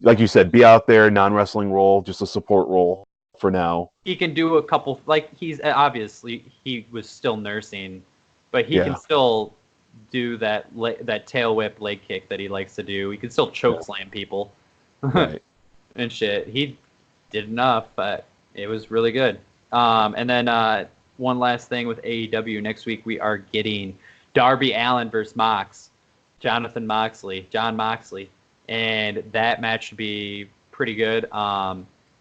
like you said, be out there, non-wrestling role, just a support role for now. He can do a couple, like, he was still nursing, but he can still do that tail whip leg kick that he likes to do. He can still choke slam people. Right. And shit. did enough, but it was really good. And then one last thing with AEW next week, we are getting Darby Allin versus Jon Moxley, and that match should be pretty good.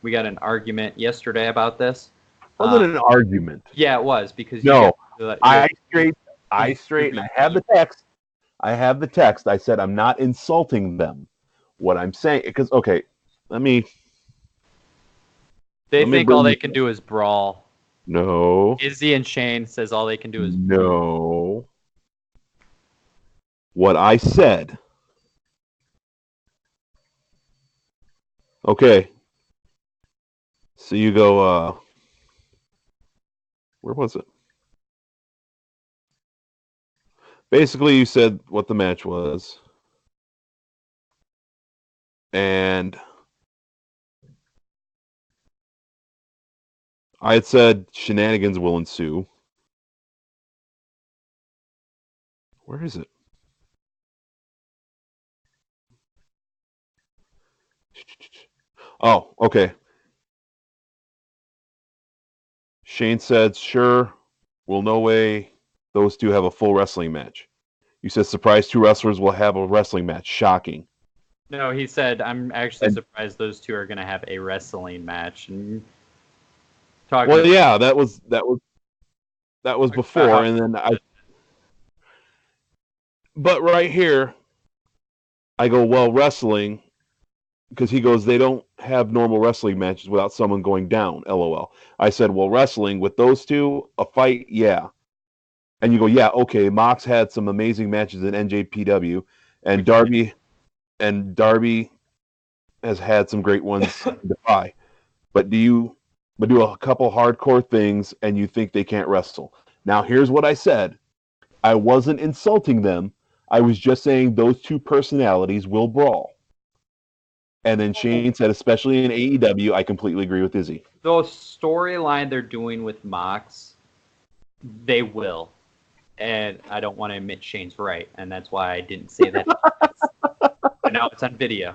We got an argument yesterday about this. Wasn't an argument. Yeah, it was because I have the text. I have the text. I said I'm not insulting them. What I'm saying, because okay, they think all they can do is brawl. No. Izzy and Shane says all they can do is no. What I said. Okay. So you go. Where was it? Basically, you said what the match was. And I had said shenanigans will ensue. Where is it? Oh, okay. Shane said, sure, well, no way those two have a full wrestling match. You said, surprise, two wrestlers will have a wrestling match. Shocking. No, he said, I'm actually surprised those two are going to have a wrestling match. And yeah, that was before, and then But right here, I go, well, wrestling, because he goes, they don't have normal wrestling matches without someone going down, LOL. I said, well, wrestling, with those two, a fight, yeah. And you go, yeah, okay, Mox had some amazing matches in NJPW, and Darby has had some great ones in Defy. But do a couple hardcore things, and you think they can't wrestle. Now, here's what I said. I wasn't insulting them. I was just saying those two personalities will brawl. And then Shane said, especially in AEW, I completely agree with Izzy. The storyline they're doing with Mox, they will. And I don't want to admit Shane's right, and that's why I didn't say that. But now it's on video.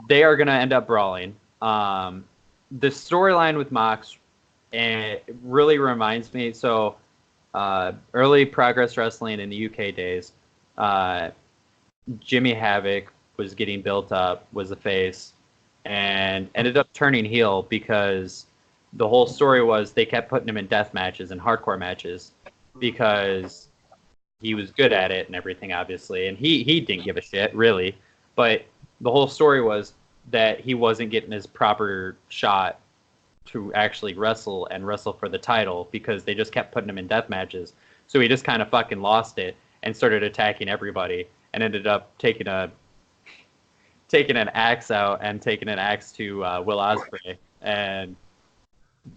They are going to end up brawling. The storyline with Mox really reminds me. So, early Progress Wrestling in the UK days, Jimmy Havoc was getting built up, was the face, and ended up turning heel because the whole story was they kept putting him in death matches and hardcore matches because he was good at it and everything, obviously. And he didn't give a shit, really. But the whole story was that he wasn't getting his proper shot to actually wrestle and wrestle for the title because they just kept putting him in death matches. So he just kind of fucking lost it and started attacking everybody and ended up taking an axe out and taking an axe to Will Ospreay and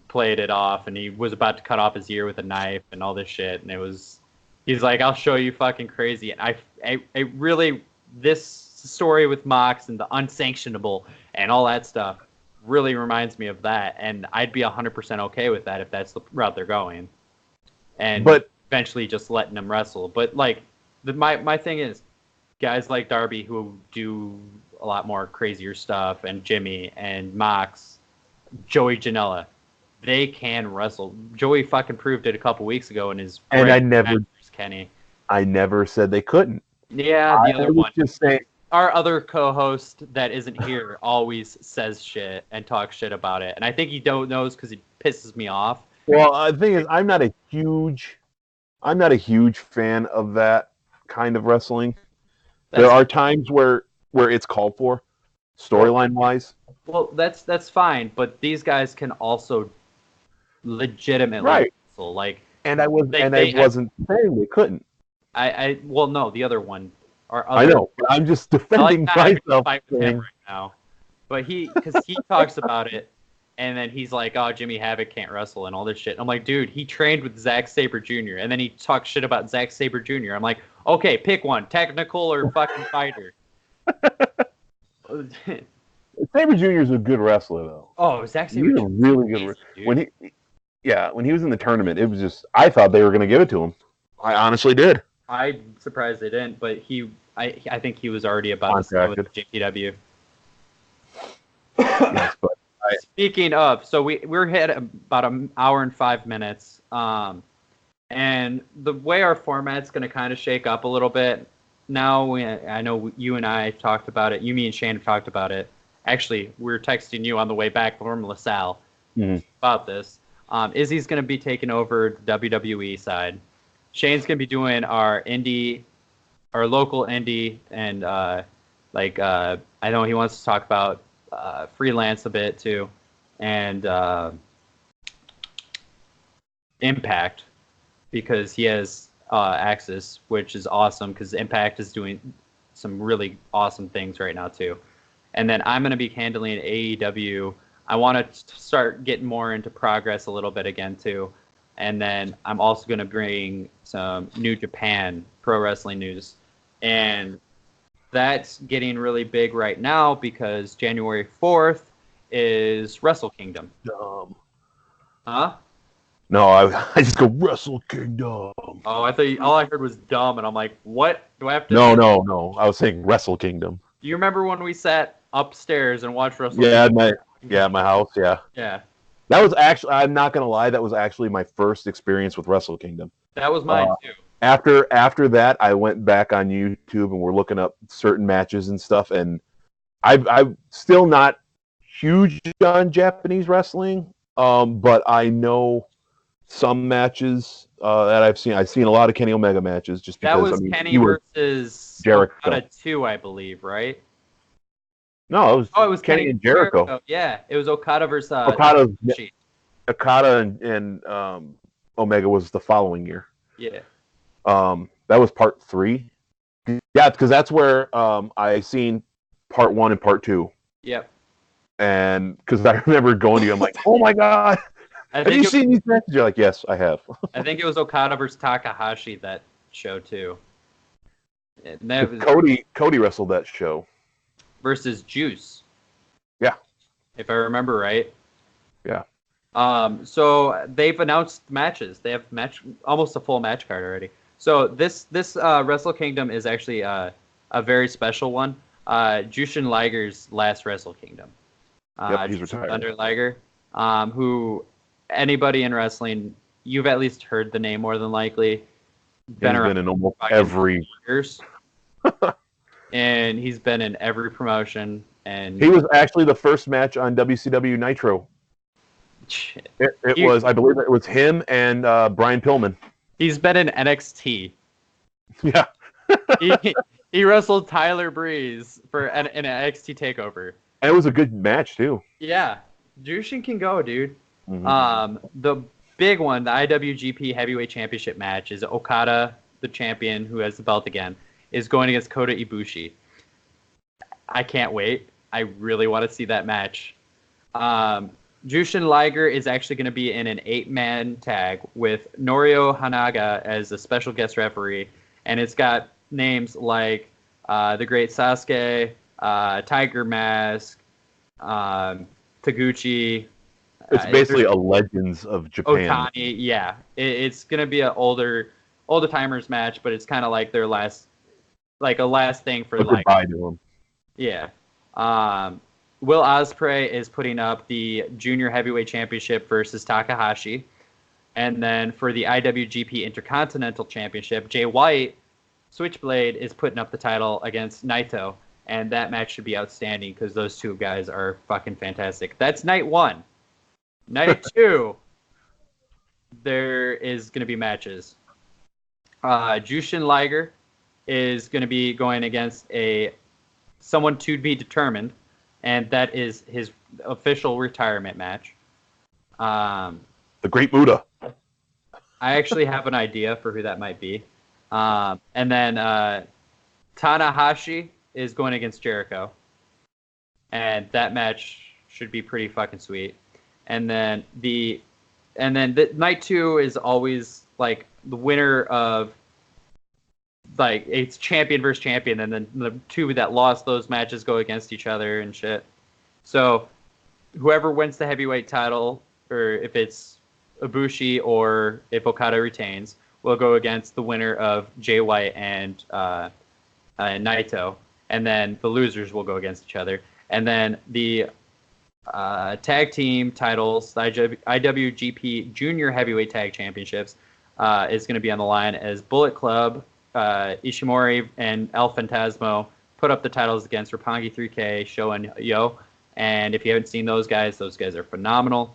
played it off. And he was about to cut off his ear with a knife and all this shit. And he's like, I'll show you fucking crazy. And I really, this story with Mox and the unsanctionable and all that stuff really reminds me of that. And I'd be 100% okay with that if that's the route they're going. And eventually just letting them wrestle. But like, my thing is, guys like Darby who do a lot more crazier stuff, and Jimmy and Mox, Joey Janela, they can wrestle. Joey fucking proved it a couple weeks ago in his Kenny. I never said they couldn't. Yeah, the other one. Just saying, our other co-host that isn't here always says shit and talks shit about it, and I think he knows because he pisses me off. Well, the thing is, I'm not a huge fan of that kind of wrestling. There are times where it's called for, storyline wise. Well, that's fine, but these guys can also legitimately wrestle. Like, and I wasn't saying they couldn't. Well, no, the other one. I know, but I'm just defending myself. Fight with him right now, but because he talks about it, and then he's like, "Oh, Jimmy Havoc can't wrestle" and all this shit. And I'm like, dude, he trained with Zack Sabre Jr. and then he talks shit about Zack Sabre Jr. I'm like, okay, pick one, technical or fucking fighter. Sabre Jr. is a good wrestler, though. Oh, Zack Sabre Jr. He's a really good wrestler. When he was in the tournament, it was just, I thought they were going to give it to him. I honestly did. I'm surprised they didn't, but I think he was already about to sign with JPW. Yes, but Speaking of, so we're hit about an hour and 5 minutes. And the way our format's going to kind of shake up a little bit. Now, I know you and I talked about it. You, me, and Shane have talked about it. Actually, we were texting you on the way back from LaSalle about this. Izzy's going to be taking over the WWE side. Shane's going to be doing our indie, our local indie, and I know he wants to talk about freelance a bit too, and Impact, because he has access, which is awesome because Impact is doing some really awesome things right now too. And then I'm going to be handling AEW. I want to start getting more into Progress a little bit again too. And then I'm also going to bring some New Japan Pro Wrestling news. And that's getting really big right now because January 4th is Wrestle Kingdom. Dumb. Huh? No, I just go Wrestle Kingdom. Oh, I thought all I heard was dumb, and I'm like, what? Do I have to? No. I was saying Wrestle Kingdom. Do you remember when we sat upstairs and watched Wrestle Kingdom? Yeah, my house, yeah. Yeah. That was actually, I'm not going to lie, that was actually my first experience with Wrestle Kingdom. That was mine, too. After that, I went back on YouTube and we're looking up certain matches and stuff, and I'm still not huge on Japanese wrestling, but I know some matches that I've seen. I've seen a lot of Kenny Omega matches just because. That was Kenny versus Jericho. Okada 2, I believe, right? No, it was Kenny and Jericho. Yeah, it was Okada versus Okada and Omega was the following year. Yeah. That was part 3. Yeah, because that's where I seen part 1 and part 2. Yep. And because I remember going to you, I'm like, oh my god, have you seen these matches? You're like, yes, I have. I think it was Okada versus Takahashi that show too. Cody wrestled that show. Versus Juice. Yeah. If I remember right. Yeah. So they've announced matches. They have almost a full match card already. So this Wrestle Kingdom is actually a very special one. Jushin Liger's last Wrestle Kingdom. He's retired. Thunder Liger, who anybody in wrestling, you've at least heard the name more than likely. He's been in almost every years. And he's been in every promotion. And he was actually the first match on WCW Nitro. It was, I believe, it was him and Brian Pillman. He's been in NXT. Yeah. he wrestled Tyler Breeze for an NXT Takeover. And it was a good match too. Yeah, Jushin can go, dude. Mm-hmm. The big one, the IWGP Heavyweight Championship match, is Okada, the champion who has the belt again, is going against Kota Ibushi. I can't wait. I really want to see that match. Jushin Liger is actually going to be in an 8-man tag with Norio Hanaga as a special guest referee, and it's got names like the Great Sasuke, Tiger Mask, Taguchi. It's basically a Legends of Japan. Otani, yeah. It's going to be an older timers match, but it's kind of like their last thing for goodbye to him. Yeah. Will Ospreay is putting up the Junior Heavyweight Championship versus Takahashi. And then for the IWGP Intercontinental Championship, Jay White, Switchblade, is putting up the title against Naito. And that match should be outstanding because those two guys are fucking fantastic. That's night 1. Night 2, there is going to be matches. Jushin Liger is going to be going against someone to be determined, and that is his official retirement match. The Great Muta. I actually have an idea for who that might be. And then Tanahashi is going against Jericho, and that match should be pretty fucking sweet. And then the night 2 is always like the winner of, like, it's champion versus champion, and then the two that lost those matches go against each other and shit. So whoever wins the heavyweight title, or if it's Ibushi or if Okada retains, will go against the winner of Jay White and Naito, and then the losers will go against each other. And then the tag team titles, the IWGP Junior Heavyweight Tag Championships, is going to be on the line as Bullet Club, Ishimori, and El Fantasmo put up the titles against Roppongi 3K, Sho, and Yo. And if you haven't seen those guys are phenomenal.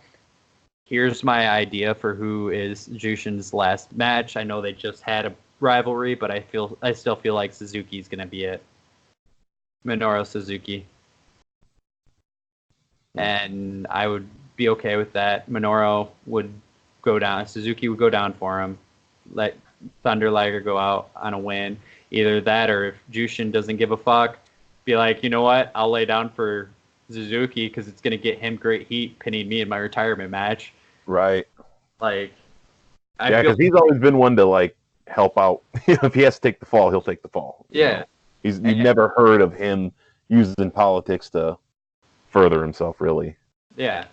Here's my idea for who is Jushin's last match. I know they just had a rivalry, but I still feel like Suzuki's going to be it. Minoru Suzuki. And I would be okay with that. Minoru would go down. Suzuki would go down for him. Let Thunder Liger go out on a win. Either that, or if Jushin doesn't give a fuck, be like, you know what? I'll lay down for Suzuki because it's going to get him great heat pinning me in my retirement match. Right. Like, because he's always been one to like help out. If he has to take the fall, he'll take the fall. Yeah. You've never heard of him using politics to further himself, really. Yeah.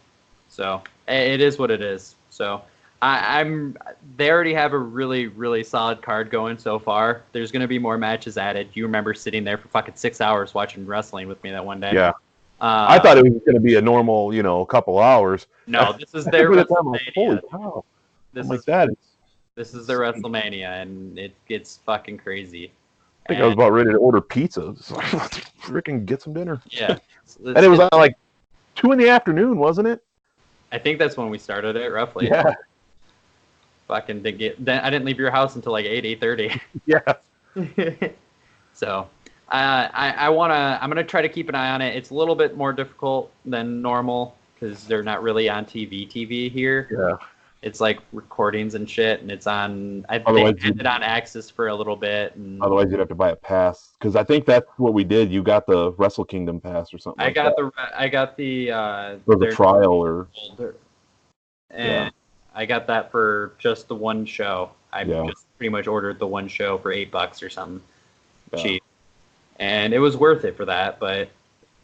So it is what it is. So they already have a really, really solid card going so far. There's going to be more matches added. You remember sitting there for fucking 6 hours watching wrestling with me that one day. Yeah. I thought it was going to be a normal, couple hours. No, this is their WrestleMania. Holy cow. This is their WrestleMania, and it gets fucking crazy. I think I was about ready to order pizza. Freaking get some dinner. Yeah. And it was like 2 p.m, wasn't it? I think that's when we started it, roughly. Yeah. Fucking I didn't leave your house until like 8:30. Yeah. So I'm gonna try to keep an eye on it. It's a little bit more difficult than normal because they're not really on TV here. Yeah. It's like recordings and shit, and it's on. I think it on Axis for a little bit. And otherwise, you'd have to buy a pass because I think that's what we did. You got the Wrestle Kingdom pass or something. I got the for the trial or. And I got that for just the one show. I just pretty much ordered the one show for $8 or something cheap, and it was worth it for that. But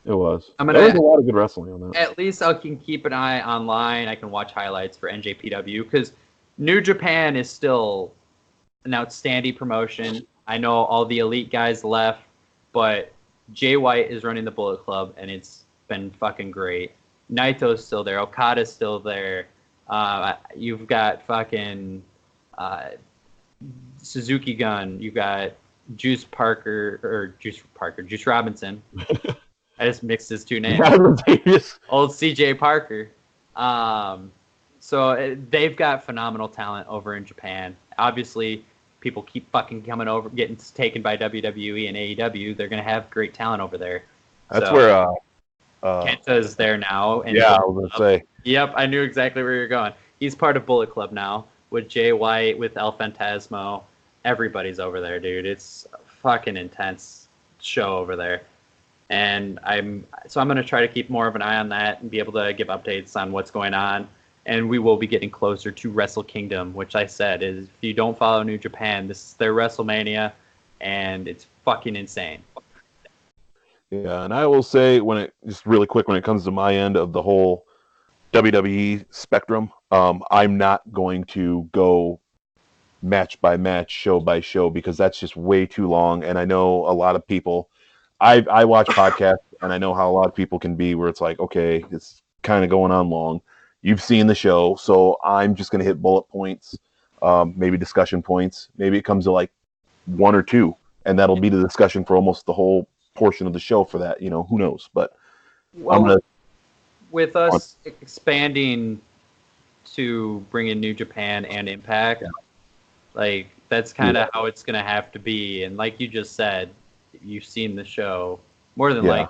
it was. There was a lot of good wrestling on that. At least I can keep an eye online. I can watch highlights for NJPW because New Japan is still an outstanding promotion. I know all the elite guys left, but Jay White is running the Bullet Club, and it's been fucking great. Naito's still there. Okada's still there. You've got fucking Suzuki Gun. You've got Juice Robinson. I just mixed his two names. Old CJ Parker. So they've got phenomenal talent over in Japan. Obviously, people keep fucking coming over, getting taken by WWE and AEW. They're going to have great talent over there. That's where Kenta is there now. And I was going to say. Yep, I knew exactly where you're going. He's part of Bullet Club now with Jay White, with El Fantasmo. Everybody's over there, dude. It's a fucking intense show over there. And I'm going to try to keep more of an eye on that and be able to give updates on what's going on. And we will be getting closer to Wrestle Kingdom, which I said is if you don't follow New Japan, this is their WrestleMania, and it's fucking insane. Yeah, and I will say just really quick when it comes to my end of the whole WWE spectrum, I'm not going to go match by match, show by show, because that's just way too long. And I know a lot of people. I watch podcasts, and I know how a lot of people can be where it's like, okay, it's kind of going on long. You've seen the show, so I'm just going to hit bullet points, maybe discussion points. Maybe it comes to like 1 or 2, and that'll be the discussion for almost the whole portion of the show for that. Who knows? But with us expanding to bring in New Japan and Impact, like that's kind of how it's going to have to be. And like you just said, you've seen the show more than like.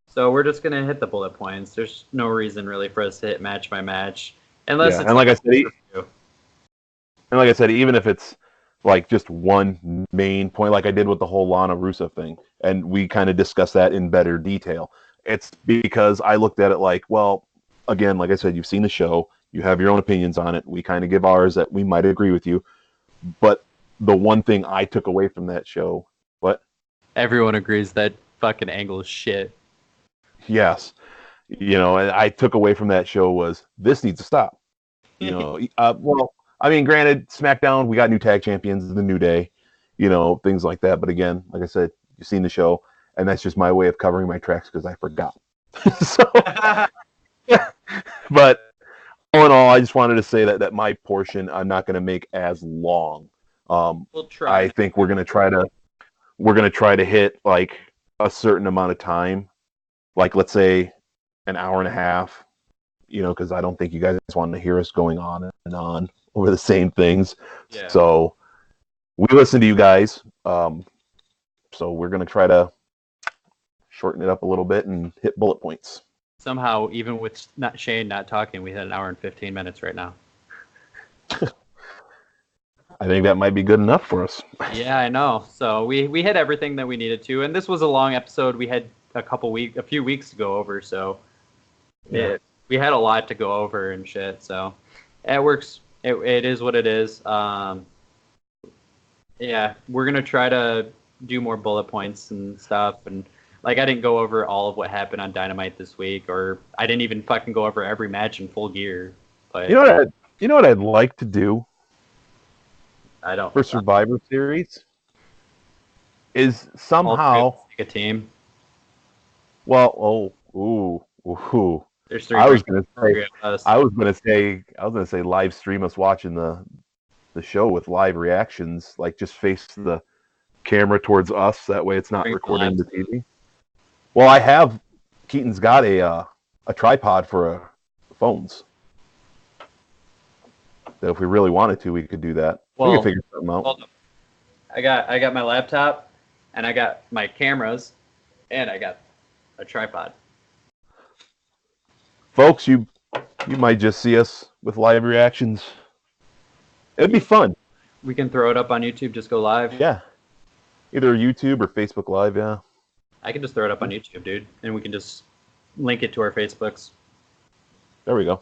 So we're just gonna hit the bullet points. There's no reason really for us to hit match by match, unless it's. And like I said, even if it's like just one main point, like I did with the whole Lana Rusev thing, and we kind of discussed that in better detail. It's because I looked at it like, well, again, like I said, you've seen the show, you have your own opinions on it. We kind of give ours that we might agree with you, but the one thing I took away from that show, what? Everyone agrees that fucking Angle is shit. Yes, and I took away from that show was this needs to stop. Well, I mean, granted, SmackDown, we got new tag champions, the New Day, things like that. But again, like I said, you've seen the show, and that's just my way of covering my tracks because I forgot. So, But all in all, I just wanted to say that my portion I'm not going to make as long. We'll try. I think we're going to try to hit like a certain amount of time, like let's say an hour and a half. Because I don't think you guys want to hear us going on and on over the same things. Yeah. So we listen to you guys. So we're going to try to shorten it up a little bit and hit bullet points. Somehow, even with Shane not talking, we hit an hour and 15 minutes right now. I think that might be good enough for us. Yeah, I know. So we hit everything that we needed to, and this was a long episode. We had a few weeks to go over, so we had a lot to go over and shit. So it works. It is what it is. Yeah, we're gonna try to do more bullet points and stuff, and like I didn't go over all of what happened on Dynamite this week, or I didn't even fucking go over every match in Full Gear. But you know what I'd like to do. I don't. For Survivor Series is somehow a team. Well, There's three. I was gonna say live stream us watching the show with live reactions, like just face the camera towards us. That way, it's not recording the TV. Well, I have Keaton's got a tripod for phones. That if we really wanted to, we could do that. We could figure something out. Well, I got my laptop, and I got my cameras, and I got a tripod. Folks, you might just see us with live reactions. It'd be fun. We can throw it up on YouTube. Just go live. Yeah, either YouTube or Facebook Live. Yeah, I can just throw it up on YouTube, dude, and we can just link it to our Facebooks. There we go.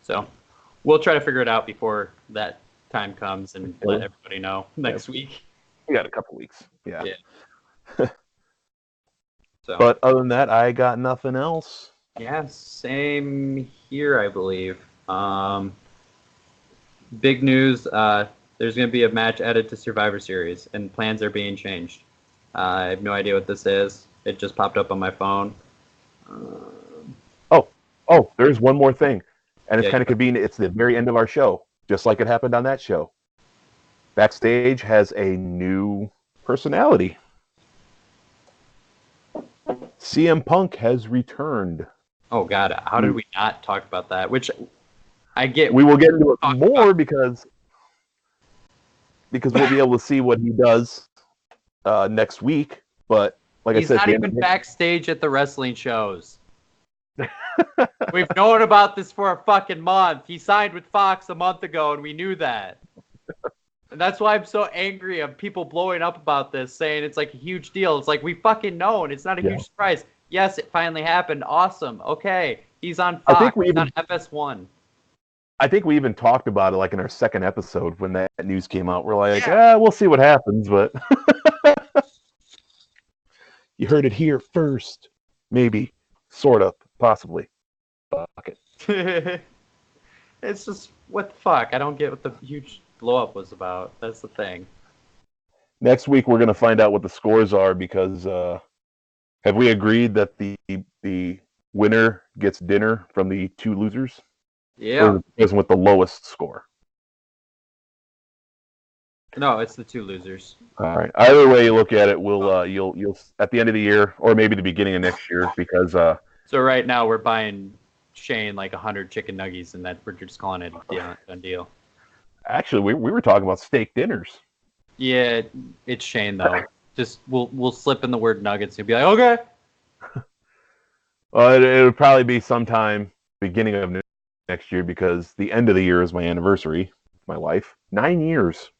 So we'll try to figure it out before that time comes and let everybody know next week. We got a couple weeks. Yeah. So, but other than that, I got nothing else. Yeah, same here, I believe. Big news, there's going to be a match added to Survivor Series, and plans are being changed. I have no idea what this is. It just popped up on my phone. Oh, there's one more thing. And it's kind of convenient. It's the very end of our show, just like it happened on that show. Backstage has a new personality. CM Punk has returned. Oh, God. How did we not talk about that? Which I get. We will get into it more because we'll be able to see what he does next week. But like I said, he's not even backstage at the wrestling shows. We've known about this for a fucking month. He signed with Fox a month ago, and we knew that. And that's why I'm so angry of people blowing up about this, saying it's like a huge deal. It's like, we fucking know, and it's not a huge surprise. Yes, it finally happened. Awesome. Okay. He's on Fox. He's on FS1. I think we even talked about it like in our second episode when that news came out. We're like, we'll see what happens, but you heard it here first. Maybe. Sort of. Possibly. Fuck it. It's just, what the fuck? I don't get what the huge blow-up was about. That's the thing. Next week, we're going to find out what the scores are because have we agreed that the winner gets dinner from the two losers? Yeah. Or the person with the lowest score? No, it's the two losers. All right. Either way you look at it, you'll at the end of the year or maybe the beginning of next year because so right now we're buying Shane like 100 chicken nuggets, and that we're just calling it a done deal. Actually, we were talking about steak dinners. Yeah, it's Shane though. Just we'll slip in the word nuggets and be like, okay. Well, it would probably be sometime beginning of next year because the end of the year is my anniversary. My wife, 9 years,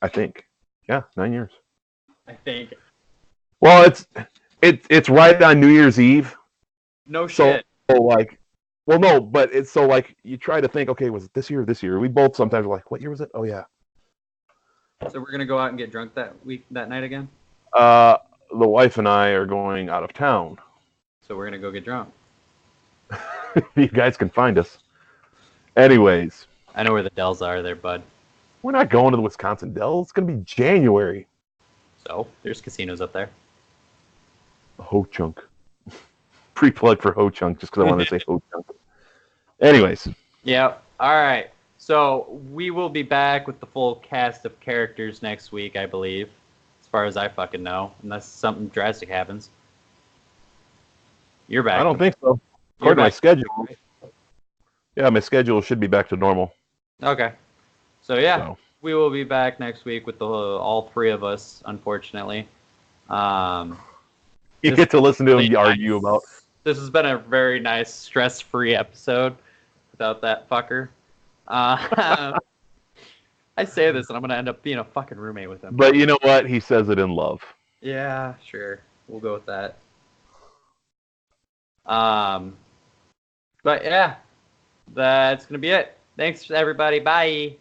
I think. Yeah, 9 years. I think. Well, it's right on New Year's Eve. No shit. So like, well, no, but it's so like you try to think, okay, was it this year or this year? We both sometimes are like, what year was it? Oh yeah. So we're gonna go out and get drunk that night again? The wife and I are going out of town. So we're gonna go get drunk. You guys can find us. Anyways. I know where the Dells are there, bud. We're not going to the Wisconsin Dells. It's gonna be January. So there's casinos up there. A ho chunk. Pre-plug for Ho Chunk just because I wanted to say Ho Chunk. Anyways. Yeah. All right. So we will be back with the full cast of characters next week, I believe. As far as I fucking know, unless something drastic happens. You're back. I don't think so. According to my schedule. Yeah, my schedule should be back to normal. Okay. So yeah, we will be back next week with all three of us, unfortunately. You get to listen to them argue about. This has been a very nice, stress-free episode without that fucker. I say this, and I'm gonna end up being a fucking roommate with him. But you know what? He says it in love. Yeah, sure. We'll go with that. But yeah, that's gonna be it. Thanks, everybody. Bye.